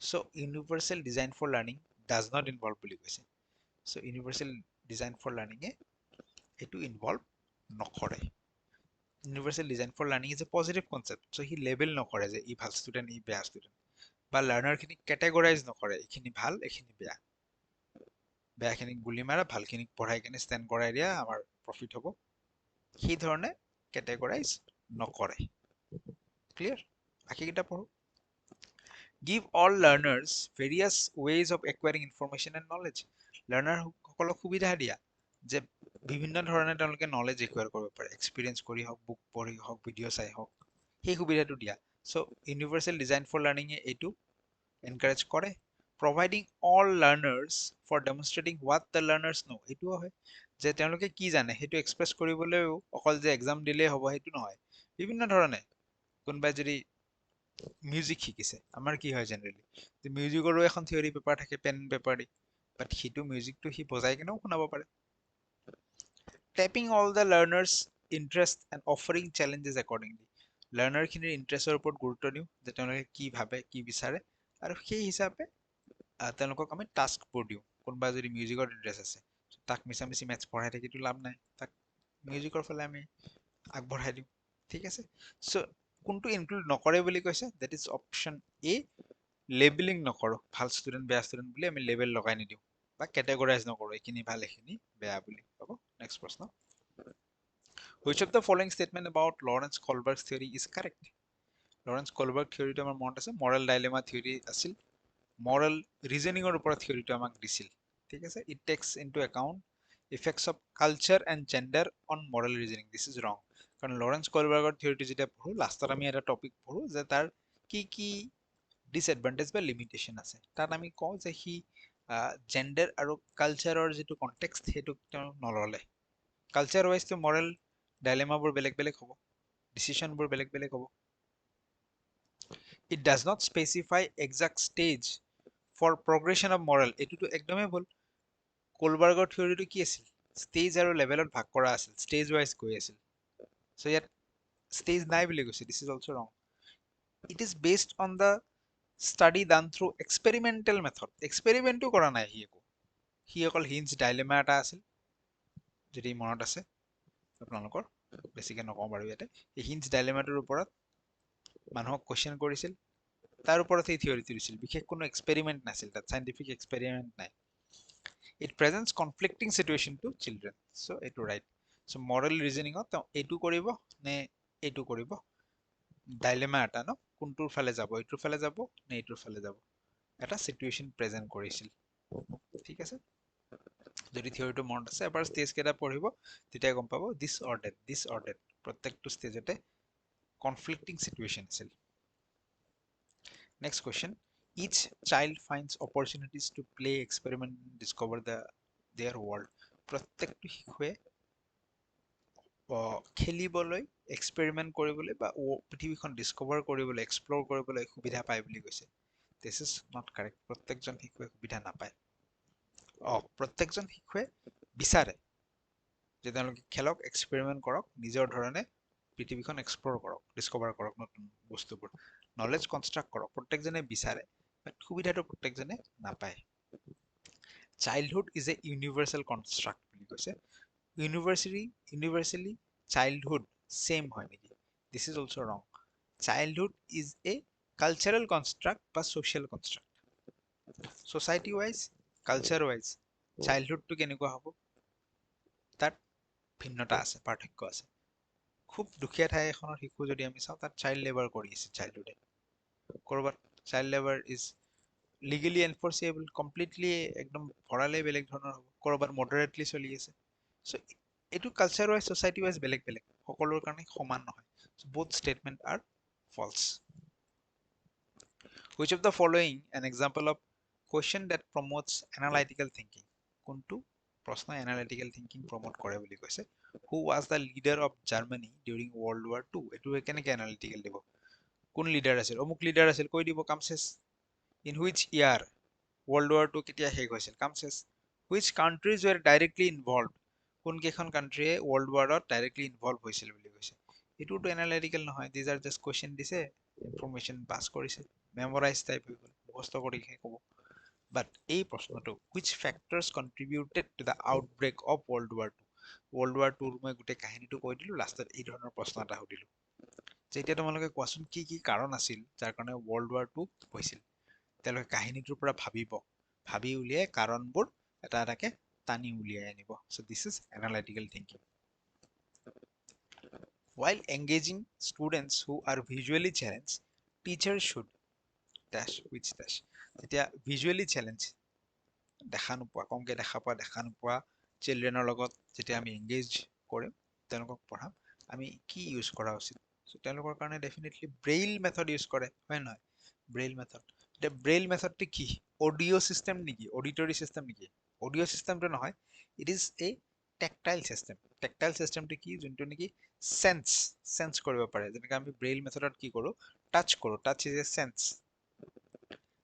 So' universal design for learning does not involve বুলি কৈছে। চ' ইউনিভাৰ্সেল ডিজাইন ফৰ লাৰ্নিঙে এইটো ইনভলভ নকৰে। Universal design for learning is a positive concept. So' সি লেবেল নকৰে যে ই ভাল ষ্টুডেণ্ট, ই বেয়া student, বা লাৰ্ণাৰখিনিক কেটেগৰাইজ নকৰে, এইখিনি ভাল, এইখিনি বেয়া, বেয়াখিনিক গুলি মাৰা, ভালখিনিক পঢ়াই কিনে ষ্টেণ্ড কৰাই দিয়া, আমাৰ প্ৰফিট হ'ব, সেই ধৰণে কেটেগৰাইজ নকৰে। ক্লিয়াৰ? বাকীকেইটা পঢ়ো। Give all learners various ways of acquiring information and knowledge। Learner সকলক সুবিধা দিয়া যে বিভিন্ন ধৰণে তেওঁলোকে নলেজ একুৱাৰ কৰিব পাৰে, এক্সপিৰিয়েঞ্চ কৰি হওক, বুক পঢ়ি হওক, ভিডিঅ' চাই হওক, সেই সুবিধাটো দিয়া। চ' ইউনিভাৰ্সেল ডিজাইন ফৰ লাৰ্নিঙে এইটো এনকাৰেজ কৰে। Providing all learners for demonstrating what the learners know, এইটোও হয় যে তেওঁলোকে কি জানে সেইটো এক্সপ্ৰেছ কৰিবলৈও অকল যে এক্সাম দিলেই হ'ব সেইটো নহয়, বিভিন্ন ধৰণে। কোনোবাই যদি মিউজিক শিকিছে, আমাৰ কি হয় জেনেৰেলি, মিউজিকৰো এখন থিয়ৰী পেপাৰ থাকে পেন পেপাৰ দি, বাট সিটো মিউজিকটো সি বজাই কিনেও শুনাব পাৰে। Tapping all the learners interest and offering challenges accordingly. Learner খিনিৰ ইণ্টাৰেষ্টৰ ওপৰত গুৰুত্ব দিওঁ যে তেওঁলোকে কি ভাবে কি বিচাৰে আৰু সেই হিচাপে তেওঁলোকক আমি টাস্কবোৰ দিওঁ। কোনোবা যদি মিউজিকত ইণ্টাৰেষ্ট আছে তাক মিছামিছি মেথছ পঢ়াই থাকিতো লাভ নাই, তাক মিউজিকৰ ফালে আমি আগবঢ়াই দিওঁ। ঠিক আছে, চ' কোনটো ইনক্লুড নকৰে বুলি কৈছে, that is option A. Labelling নকৰোঁ, ভাল ষ্টুডেণ্ট বেয়া ষ্টুডেণ্ট বুলি আমি লেবেল লগাই নিদিওঁ বা কেটেগৰাইজ নকৰোঁ এইখিনি ভাল এইখিনি বেয়া বুলি। হ'ব, নেক্সট প্ৰশ্ন। Which of the following statement about Lawrence Kohlberg's theory is correct? Lawrence Kohlberg theory আমাৰ মনত আছে, moral dilemma theory আছিল, moral reasoning ওপৰত theory আমাক দিছিল। ঠিক আছে, it takes into account effects of culture and gender on moral reasoning. This is wrong, কাৰণ লৰেন্স কলবাৰ্গৰ থিয়ৰিটো যেতিয়া পঢ়ো লাষ্টত আমি এটা টপিক পঢ়ো যে তাৰ কি কি ডিসএডভান্টেজ বা লিমিটেশন আছে। তাত আমি কওঁ যে সি জেন্ডাৰ আৰু কালচাৰৰ যিটো কনটেক্সট সেইটো তেওঁ নললে। কালচাৰ ৱাইজটো মৰেল ডাইলেমাবোৰ বেলেগ বেলেগ হ'ব, ডিচিশনবোৰ বেলেগ বেলেগ হ'ব। It does not specify exact stage for progression of moral, এইটোতো একদমেই ভুল। কোলবাৰ্গৰ থিয়ৰিটো কি আছিল, ষ্টেজ আৰু লেভেলত ভাগ কৰা আছিল, ষ্টেজ ৱাইজ গৈ আছিল। চ' ইয়াত ষ্টেজ নাই বুলি কৈছে, this is also' wrong. It is based on the study done through experimental method, এক্সপেৰিমেণ্টো কৰা নাই সি অকল হিঞ্জ ডাইলেমা এটা আছিল, যদি মনত আছে আপোনালোকৰ, বেছিকে নকওঁ বাৰু ইয়াতে। এই হিঞ্জ ডাইলেমাটোৰ ওপৰত মানুহক কুৱেশ্যন কৰিছিল, তাৰ ওপৰত এই থিয়ৰিটো দিছিল, বিশেষ কোনো এক্সপেৰিমেণ্ট নাছিল তাত, চাইণ্টিফিক এক্সপেৰিমেণ্ট নাই। It presents conflicting situation to children, so' এইটো ৰাইট। চ' মৰেল ৰিজনিঙত তেওঁ এইটো কৰিব নে এইটো কৰিব, ডাইলেমা এটা ন, কোনটোৰ ফালে যাব, এইটোৰ ফালে যাব নে এইটোৰ ফালে যাব, এটা চিটুৱেশ্যন প্ৰেজেণ্ট কৰিছিল। ঠিক আছে, যদি থিয়ৰিটো মনত আছে এবাৰ ষ্টেজ কেইটা পঢ়িব তেতিয়া গম পাব, ডিছঅৰ্ডাৰ প্ৰত্যেকটো ষ্টেজতে কনফ্লিক্টিং চিটুৱেশ্যন আছিল। Next question, each child finds opportunities to play experiment discover their world, প্ৰত্যেকটো শিশুৱে খেলিবলৈ, এক্সপেৰিমেণ্ট কৰিবলৈ বা পৃথিৱীখন ডিস্কভাৰ কৰিবলৈ, এক্সপ্ল'ৰ কৰিবলৈ সুবিধা পায় বুলি কৈছে। দিছ ইজ নট কাৰেক্ট, প্ৰত্যেকজন শিশুৱে সুবিধা নাপায়। প্ৰত্যেকজন শিশুৱে বিচাৰে যে তেওঁলোকে খেলক, এক্সপেৰিমেণ্ট কৰক, নিজৰ ধৰণে পৃথিৱীখন এক্সপ্ল'ৰ কৰক, ডিস্কভাৰ কৰক, নতুন বস্তুবোৰ নলেজ কনষ্ট্ৰাক্ট কৰক, প্ৰত্যেকজনে বিচাৰে, বাট সুবিধাটো প্ৰত্যেকজনে নাপায়। Childhood is a universal construct বুলি কৈছে। ইউনিভাৰ্চেলি চাইল্ডহুড চেম হয় নেকি, this is also' wrong. Childhood is a cultural construct বা social construct. Society wise, culture wise চাইল্ডহুডটো কেনেকুৱা হ'ব, তাত ভিন্নতা আছে, পাৰ্থক্য আছে। খুব দুখীয়া ঠাই এখনৰ শিশু যদি আমি চাওঁ, তাত চাইল্ড লেবাৰ কৰি আছে চাইল্ডহুডে, ক'ৰবাত child labour is legally enforceable, completely একদম ভৰালে বেলেগ ধৰণৰ হ'ব, ক'ৰবাত মডাৰেটলি চলি আছে। চ' এইটো কালচাৰ ৱাইজ, ছ'চাইটি ৱাইজ বেলেগ বেলেগ, সকলোৰ কাৰণে সমান নহয়। Both statement R false. Which of the following an example of question that promotes analytical thinking? কোনটো প্ৰশ্ন analytical thinking promote কৰে বুলি কৈছে। Who was the leader of Germany during World War II? এইটো কেনেকে analytical দিব, কোন লিডাৰ আছিল, অমুক লিডাৰ আছিল, কৈ দিব, কাম চেছ। In which year World War II কেতিয়া শেষ হৈছিল, কাম চেছ। Which countries were directly involved? কোন কেইখন কাণ্ট্ৰিয়ে ৱৰ্ল্ড ৱাৰত ডাইৰেক্টলি ইনভলভ হৈছিল বুলি কৈছে। এইটোতো এনালাইটিকেল নহয়, দিজ আৰ জাষ্ট কুৱেশ্যন দিছে, ইনফৰমেশ্যন পাছ কৰিছে, মেমৰাইজ টাইপ হৈ গ'ল, মুখস্থ কৰিহে ক'ব। বাট এই প্ৰশ্নটো, which factors contributed to the outbreak of World War II? World War II মই গোটেই কাহিনীটো কৈ দিলোঁ, লাষ্টত এই ধৰণৰ প্ৰশ্ন এটা সুধিলোঁ যে এতিয়া তোমালোকে কোৱাচোন কি কি কাৰণ আছিল যাৰ কাৰণে World War II হৈছিল। তেওঁলোকে কাহিনীটোৰ পৰা ভাবিব, ভাবি উলিয়াই কাৰণবোৰ এটা এটাকে টানি উলিয়াই আনিব। So this is analytical thinking. While engaging students who are visually challenged, teachers should dash which dash. যেতিয়া visually challenged, দেখা নোপোৱা, কমকে দেখা নোপোৱা চিলড্ৰেনৰ লগত যেতিয়া আমি এংগেজ কৰিম, তেওঁলোকক পঢ়াম, আমি কি ইউজ কৰা উচিত। চ' তেওঁলোকৰ কাৰণে ডেফিনেটলি ব্ৰেইল মেথড ইউজ কৰে, হয় নহয়, ব্ৰেইল মেথড। এতিয়া ব্ৰেইল মেথডটো কি, অডিঅ' চিষ্টেম নেকি, অডিটৰী চিষ্টেম নেকি? অডিঅ' চিষ্টেমটো নহয়, it is a tactile system. Tactile চিষ্টেমটো কি, যোনটো নেকি চেন্স কৰিব পাৰে। যেনেকে আমি ব্ৰেইল মেথডত কি কৰোঁ, টাচ কৰোঁ, টাচ ইজ এ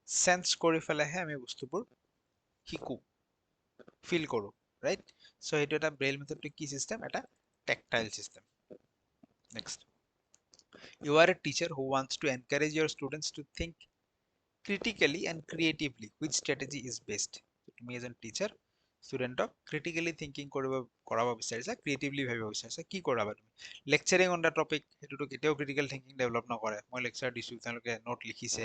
চেন্স কৰি পেলাইহে আমি বস্তুবোৰ শিকো, ফিল কৰোঁ, ৰাইট। চ' সেইটো এটা ব্ৰেইল মেথডটো কি চিষ্টেম, এটা tactile system. Next, you are a teacher who wants to encourage your students to think critically and creatively. Which strategy is best? তুমি এজন টিচাৰ ষ্টুডেণ্টক ক্ৰিটিকেলি থিংকিং কৰাব বিচাৰিছা, ক্ৰিয়েটিভলি ভাবিব বিচাৰিছা, কি কৰাবা তুমি? লেকচাৰিং অন দ্য টপিক, সেইটোতো কেতিয়াও ক্ৰিটিকেল থিংকিং ডেভেলপ নকৰে। মই লেকচাৰ দিছোঁ, তেওঁলোকে নোট লিখিছে।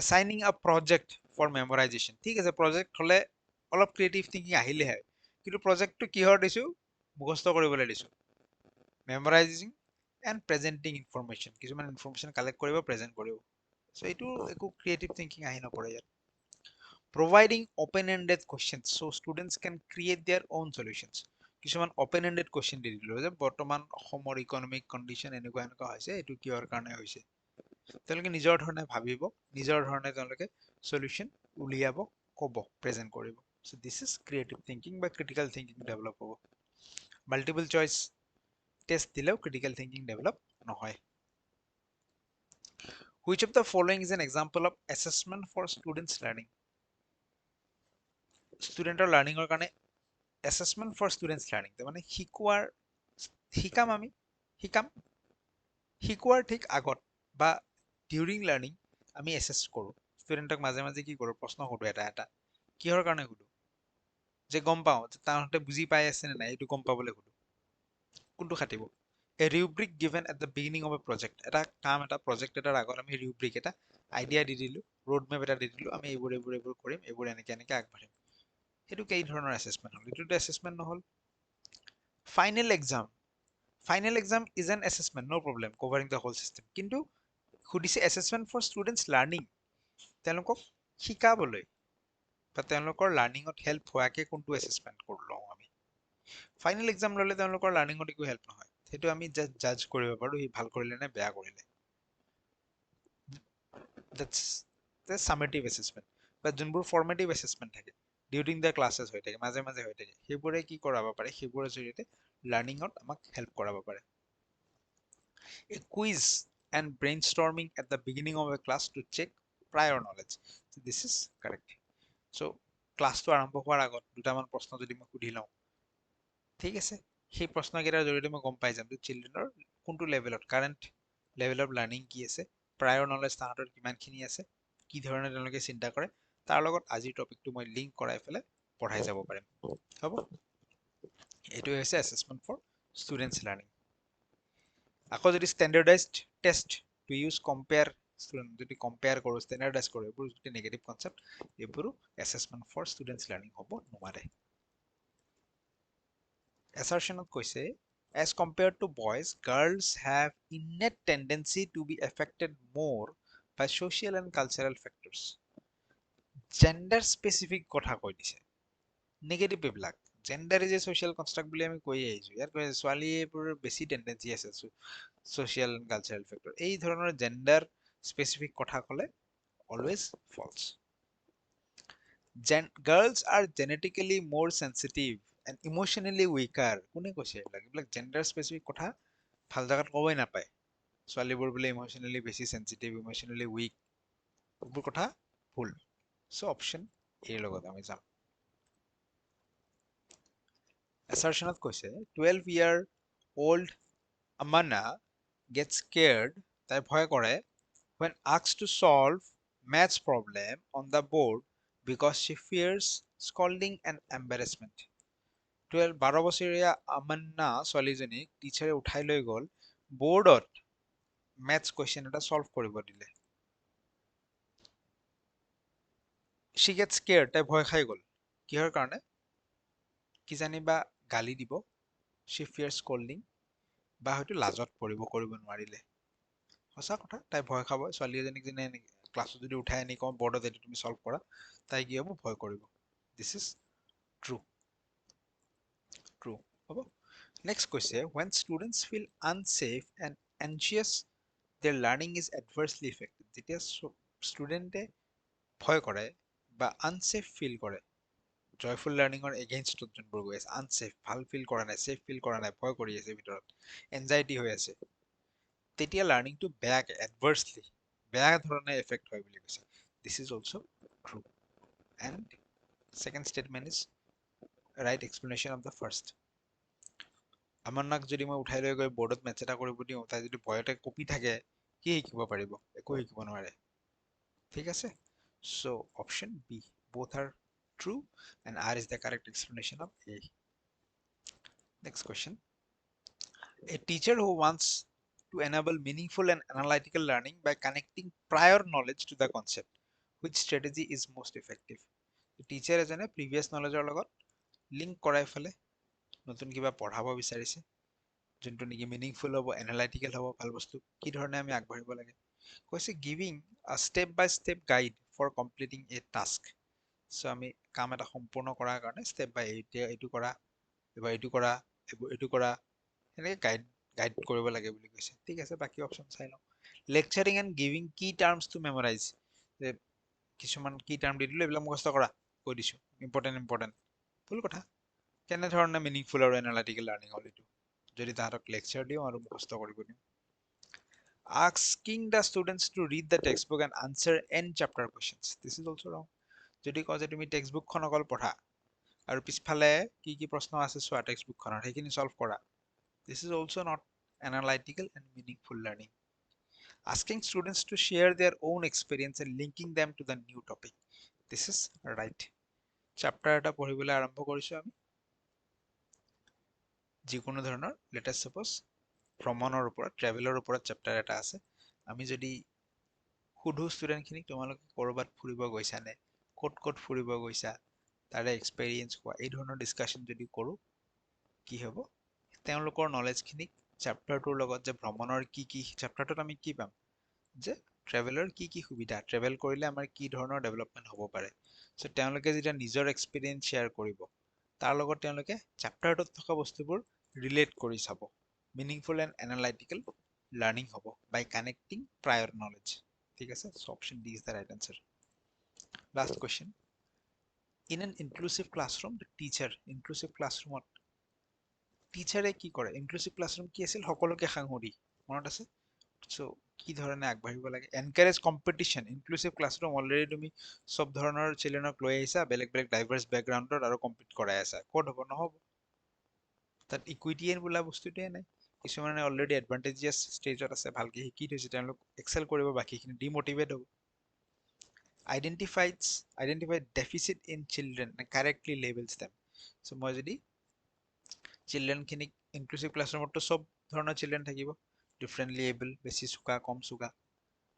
এছাইনিং আ প্ৰজেক্ট ফৰ মেমৰাইজেশ্যন, ঠিক আছে, প্ৰজেক্ট হ'লে অলপ ক্ৰিয়েটিভ থিংকিং আহিলেহে, কিন্তু প্ৰজেক্টটো কিহৰ দিছোঁ? মুখস্থ কৰিবলৈ দিছোঁ। মেমৰাইজিং এণ্ড প্ৰেজেণ্টিং ইনফৰমেশ্যন, কিছুমান ইনফৰমেশ্যন কালেক্ট কৰিব, প্ৰেজেণ্ট কৰিব। চ' এইটো একো ক্ৰিয়েটিভ থিংকিং আহি নপৰে ইয়াত। Providing open-ended questions so students can create their own solutions. কিছুমান open-ended question দি দিলো যে বৰ্তমান অসমৰ ইকনমিক কণ্ডিশ্যন এনেকুৱা এনেকুৱা হৈছে, এইটো কিহৰ কাৰণে হৈছে। তেওঁলোকে নিজৰ ধৰণে ভাবিব, নিজৰ ধৰণে তেওঁলোকে সলিউশন উলিয়াব, ক'ব, প্ৰেজেন্ট কৰিব। So this is creative thinking বা critical thinking develop হ'ব। Multiple choice test দিলেও critical thinking develop নহয়। Which of the following is an example of assessment for students learning? ষ্টুডেণ্টৰ লাৰ্ণিঙৰ কাৰণে assessment for students learning, তাৰমানে শিকাম আমি, শিকোৱাৰ ঠিক আগত বা ডিউৰিং লাৰ্ণিং আমি এছেছ কৰোঁ। ষ্টুডেণ্টক মাজে মাজে কি কৰোঁ? প্ৰশ্ন সোধোঁ এটা এটা। কিহৰ কাৰণে সোধোঁ? যে গম পাওঁ যে তাহাঁতে বুজি পাই আছে নে নাই, এইটো গম পাবলৈ সোধোঁ। কোনটো খাটিব? A rubric given at the beginning of a project, এটা কাম, এটা প্ৰজেক্ট এটাৰ আগত আমি ৰিউব্ৰিক, এটা আইডিয়া দি দিলোঁ, ৰোড মেপ এটা দি দিলোঁ, আমি এইবোৰ কৰিম, এইবোৰ এনেকে এনেকে আগবাঢ়িম। সেইটো কেই ধৰণৰ এছেছমেণ্ট হ'ল? এইটোতো এছেছমেণ্ট নহ'ল। Final exam, final exam is an assessment, no' problem, covering the whole system. কিন্তু সুধিছে এছেছমেণ্ট ফৰ ষ্টুডেণ্টছ লাৰ্ণিং, তেওঁলোকক শিকাবলৈ বা তেওঁলোকৰ লাৰ্ণিঙত হেল্প হোৱাকে কোনটো এছেছমেণ্ট লওঁ আমি। ফাইনেল এক্সাম ল'লে তেওঁলোকৰ লাৰ্ণিঙত একো হেল্প নহয়, সেইটো আমি জাজ কৰিব পাৰোঁ সি ভাল কৰিলে নে বেয়া কৰিলে। That's the summative assessment বা যোনবোৰ ফৰ্মেটিভ এছেছমেণ্ট থাকে, ডিউৰিং দ্য ক্লাছেছ হৈ থাকে, মাজে মাজে হৈ থাকে, সেইবোৰে কি কৰাব পাৰে? সেইবোৰৰ জৰিয়তে লাৰ্ণিঙত আমাক হেল্প কৰাব পাৰে। A quiz and brainstorming at the beginning of a class to check prior knowledge. So this is correct. So ক্লাছটো আৰম্ভ হোৱাৰ আগত দুটামান প্ৰশ্ন যদি মই সুধি লওঁ, ঠিক আছে, সেই প্ৰশ্নকেইটাৰ জৰিয়তে মই গম পাই যাম যে চিলড্ৰেনৰ কোনটো লেভেলত, কাৰেণ্ট লেভেল অফ লাৰ্ণিং কি আছে, প্ৰায়ৰ নলেজ তাহাঁতৰ কিমানখিনি আছে, কি ধৰণে তেওঁলোকে চিন্তা কৰে, তাৰ লগত আজিৰ টপিকটো মই লিংক কৰাই পেলাই পঢ়াই যাব পাৰিম। হ'ব, এইটোৱে হৈছে এছেছমেণ্ট ফৰ ষ্টুডেণ্টছ লাৰ্ণিং। আকৌ যদি ষ্টেণ্ডাৰ্ডাইজড টেষ্ট টু ইউজ কম্পেয়াৰ, যদি কম্পেয়াৰ কৰোঁ, ষ্টেণ্ডাৰ্ডাইজ কৰোঁ, এইবোৰ যদি নেগেটিভ কনচেপ্ট, এইবোৰো এছেছমেণ্ট ফৰ ষ্টুডেণ্টছ লাৰ্ণিং হ'ব নোৱাৰে। Assertionত কৈছে, as compared to boys, girls have innate tendency to be affected more by social and cultural factors. Gender specific কথা কৈ দিছে, নেগেটিভ এইবিলাক। Gender is a social construct বুলি আমি কৈ আহিছোঁ, ইয়াত কৈ ছোৱালীবোৰৰ বেছি টেণ্ডেঞ্চি আছে ছ'চিয়েল এণ্ড কালচাৰেল ফেক্টৰ। এই ধৰণৰ জেণ্ডাৰ স্পেচিফিক কথা ক'লে অলৱেজ ফলছ। গাৰ্লছ আৰ জেনেটিকেলি মোৰ চেনচিটিভ এণ্ড ইম'চনেলি উইকাৰ, কোনে কৈছে এইবিলাক? এইবিলাক জেণ্ডাৰ স্পেচিফিক কথা ভাল জেগাত ক'বই নাপায়। ছোৱালীবোৰ বোলে ইম'চনেলি বেছি চেনচিটিভ, ইম'চনেলি উইক, এইবোৰ কথা ভুল। চ' অপশ্যন এৰ লগত আমি যাম। Assertionত কৈছে 12-year old Amana gets scared, তাই ভয় কৰে, when asked to solve maths problem on the board because she fears scolding and embarrassment. 12 বছৰীয়া আমান্না ছোৱালীজনীক টিচাৰে উঠাই লৈ গ'ল বৰ্ডত মেথছ কুৱেশ্যন এটা সলভ কৰিব দিলে। she gets scared, তাই ভয় খাই গ'ল, কিহৰ কাৰণে? কিজানি বা গালি দিব, she fears scolding, বা হয়তো লাজত পৰিব, কৰিব নোৱাৰিলে। সঁচা কথা, তাই ভয় খাব। ছোৱালী এজনীক যেনে ক্লাছত যদি উঠাই আনি কওঁ বৰ্ডত এইটো তুমি সলভ কৰা, তাই কি হ'ব? ভয় কৰিব। দিছ ইজ ট্ৰু, ট্ৰু হ'ব। নেক্সট কৈছে, when students feel unsafe and anxious, their learning is adversely affected. যেতিয়া ষ্টুডেণ্টে ভয় কৰে বা আনছেফ ফিল কৰে, জয়ফুল লাৰ্ণিঙৰ এগেইনষ্টত যোনবোৰ গৈ আছে, আনছেফ, ভাল ফিল কৰা নাই, ছেফ ফিল কৰা নাই, ভয় কৰি আছে ভিতৰত, এনজাইটি হৈ আছে, তেতিয়া লাৰ্ণিংটো বেয়াকে, এডভাৰ্চলি, বেয়া ধৰণে এফেক্ট হয় বুলি কৈছে। This is also' true, and second statement is right explanation of the first. আমাৰ নাক যদি মই উঠাই লৈ গৈ বৰ্ডত মেটচ এটা কৰিব দিওঁ, তাই যদি ভয়তে কপি থাকে, কি শিকিব পাৰিব? একো শিকিব নোৱাৰে। ঠিক আছে? So option B, both are true and R is the correct explanation of A. Next question. A teacher who wants to enable meaningful and analytical learning by connecting prior knowledge to the concept, which strategy is most effective? Teacher এজনে previous knowledgeৰ লগত link কৰাই ফেলে নতুন কিবা পঢ়াব বিচাৰিছে, যোনটো নেকি মিনিংফুল হ'ব, এনালাইটিকেল হ'ব, ভাল বস্তু কি ধৰণে আমি আগবাঢ়িব লাগে। কৈছে giving a step by step guide for completing a task. So' আমি কাম এটা সম্পূৰ্ণ কৰাৰ কাৰণে ষ্টেপ বাই এতিয়া এইটো কৰা, এবাৰ এইটো কৰা, এইটো কৰা, সেনেকৈ গাইড কৰিব লাগে বুলি কৈছে। ঠিক আছে, বাকী অপশ্যন চাই লওঁ। লেকচাৰিং এণ্ড গিভিং কি টাৰ্মছ টু মেমৰাইজ, যে কিছুমান কি টাৰ্ম দি দিলোঁ, এইবিলাক মুখস্থ কৰা, কৈ দিছোঁ, ইম্পৰ্টেণ্ট ভুল কথা। কেনেধৰণে মিনিংফুল আৰু এনালাইটিকেল লাৰ্ণিং হ'ল এইটো, যদি তাহাঁতক লেকচাৰ দিওঁ আৰু মুখস্থ কৰিব দিওঁ। Asking the students to read the textbook and answer end chapter questions. This is also wrong. যদি কওঁ যে তুমি টেক্সটবুকখন অকল পঢ়া আৰু পিছফালে কি কি প্ৰশ্ন আছে চোৱা টেক্সটবুকখনৰ, সেইখিনি সলভ কৰা, this is also not analytical and meaningful learning. Asking students to share their own experience and linking them to the new topic, this is right. Chapter এটা পঢ়িবলৈ আৰম্ভ কৰিছো আমি, যিকোনো ধৰণৰ, লেটেষ্ট সাপোজ ভ্ৰমণৰ ওপৰত, ট্ৰেভেলৰ ওপৰত চেপ্টাৰ এটা আছে, আমি যদি সুধো ষ্টুডেণ্টখিনিক তোমালোকে ক'ৰবাত ফুৰিব গৈছা নে, ক'ত ফুৰিব গৈছা, তাৰে এক্সপেৰিয়েঞ্চ কোৱা, এই ধৰণৰ ডিছকাশ্যন যদি কৰোঁ, কি হ'ব, তেওঁলোকৰ নলেজখিনিক চেপ্টাৰটোৰ লগত, যে ভ্ৰমণৰ কি চেপ্টাৰটোত আমি কি পাম, যে ট্ৰেভেলৰ কি সুবিধা, ট্ৰেভেল কৰিলে আমাৰ কি ধৰণৰ ডেভেলপমেণ্ট হ'ব পাৰে। চ' তেওঁলোকে যেতিয়া নিজৰ এক্সপিৰিয়েঞ্চ শ্বেয়াৰ কৰিব, তাৰ লগত তেওঁলোকে চেপ্টাৰটোত থকা বস্তুবোৰ ৰিলেট কৰি চাব, মিনিংফুল এণ্ড এনালাইটিকেল লাৰ্ণিং হ'ব বাই কানেক্টিং প্ৰায়ৰ নলেজ। ঠিক আছে, so' option D is the right answer. Last question, in an inclusive classroom the teacher, inclusive ক্লাছৰুমত টিচাৰে কি কৰে, ইনক্লুচিভ ক্লাছৰুম কি আছিল, সকলোকে সাঙুৰি, মনত আছে? চ' কি ধৰণে আগবাঢ়িব লাগে, encourage competition, inclusive classroom already তুমি চব ধৰণৰ চিলড্ৰেনক লৈ আহিছা, বেলেগ ডাইভাৰ্ছ বেকগ্ৰাউণ্ডত, আৰু কম্পিট কৰাই আছা, ক'ত হ'ব, নহ'ব। তাত ইকুইটি বোলা বস্তুটোৱে নাই। কিছুমানে অলৰেডি এডভান্টেজিয়াছ ষ্টেজত আছে, ভালকে শিকি থৈছে, তেওঁলোক এক্সেল কৰিব, বাকীখিনি ডিমটিভেট হ'ব। Identify deficit in children, correctly labels them. So' মই যদি চিলড্ৰেনখিনিক, ইনক্লুচিভ ক্লাছৰুমততো চব ধৰণৰ চিলড্ৰেন থাকিব, ডিফাৰেণ্টলি এবল, বেছি চোকা, কম চোকা,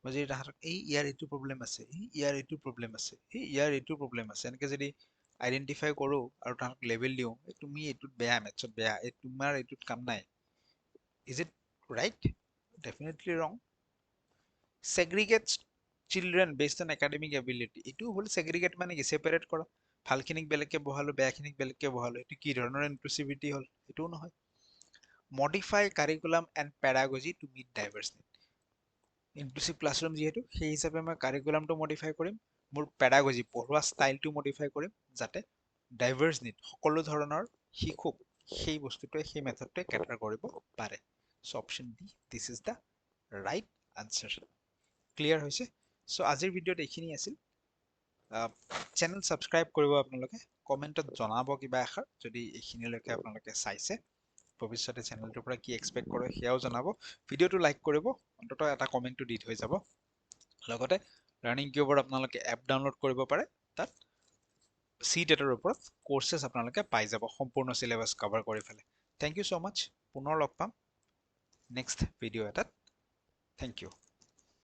মই যদি তাহাঁতক ইয়াৰ এইটো প্ৰব্লেম আছে, ইয়াৰ এইটো প্ৰব্লেম আছে, ইয়াৰ এইটো প্ৰব্লেম আছে, এনেকৈ যদি আইডেণ্টিফাই কৰোঁ আৰু তাহাঁতক লেবেল দিওঁ, তুমি এইটোত বেয়া, মেথছত বেয়া, তোমাৰ এইটোত কাম নাই, is it right? Definitely wrong. Segregate children based on academic ability, এইটো হ'ল ছেগ্ৰিগেট মানে কি, ছেপাৰেট কৰা, ভালখিনিক বেলেগকে বহালো, বেয়াখিনিক বেলেগকে বহালো, এইটো কি ধৰণৰ ইনক্লুচিভিটি হ'ল, এইটোও নহয়। Modify curriculum and pedagogy to meet diverse need, inclusive classroom যিহেতু, সেই হিচাপে মই কাৰিকুলামটো মডিফাই কৰিম, মোৰ পেডাগজি, পঢ়োৱা ষ্টাইলটো মডিফাই কৰিম, যাতে ডাইভাৰ্ছ নিড, সকলো ধৰণৰ শিশুক সেই বস্তুটোৱে, সেই মেথডটোৱে কেটাৰ কৰিব পাৰে। So' option D, this is the right answer. Clear হৈছে? চ' আজিৰ ভিডিঅ'ত এইখিনি আছিল। চেনেল ছাবস্ক্ৰাইব কৰিব আপোনালোকে, কমেণ্টত জনাব কিবা এষাৰ, যদি এইখিনিলৈকে আপোনালোকে চাইছে, ভৱিষ্যতে চেনেলটোৰ পৰা কি এক্সপেক্ট কৰে সেয়াও জনাব, ভিডিঅ'টো লাইক কৰিব, অন্ততঃ এটা কমেণ্টটো দি থৈ যাব। লগতে লাৰ্ণিং কিউবৰ আপোনালোকে এপ ডাউনলোড কৰিব পাৰে, তাত CTET-ৰ ওপৰত কোৰ্চেছ আপোনালোকে পাই যাব, সম্পূৰ্ণ চিলেবাছ কভাৰ কৰি পেলাই। থেংক ইউ ছ' মাছ, পুনৰ লগ পাম নেক্সট ভিডিঅ' এটাত। Thank U.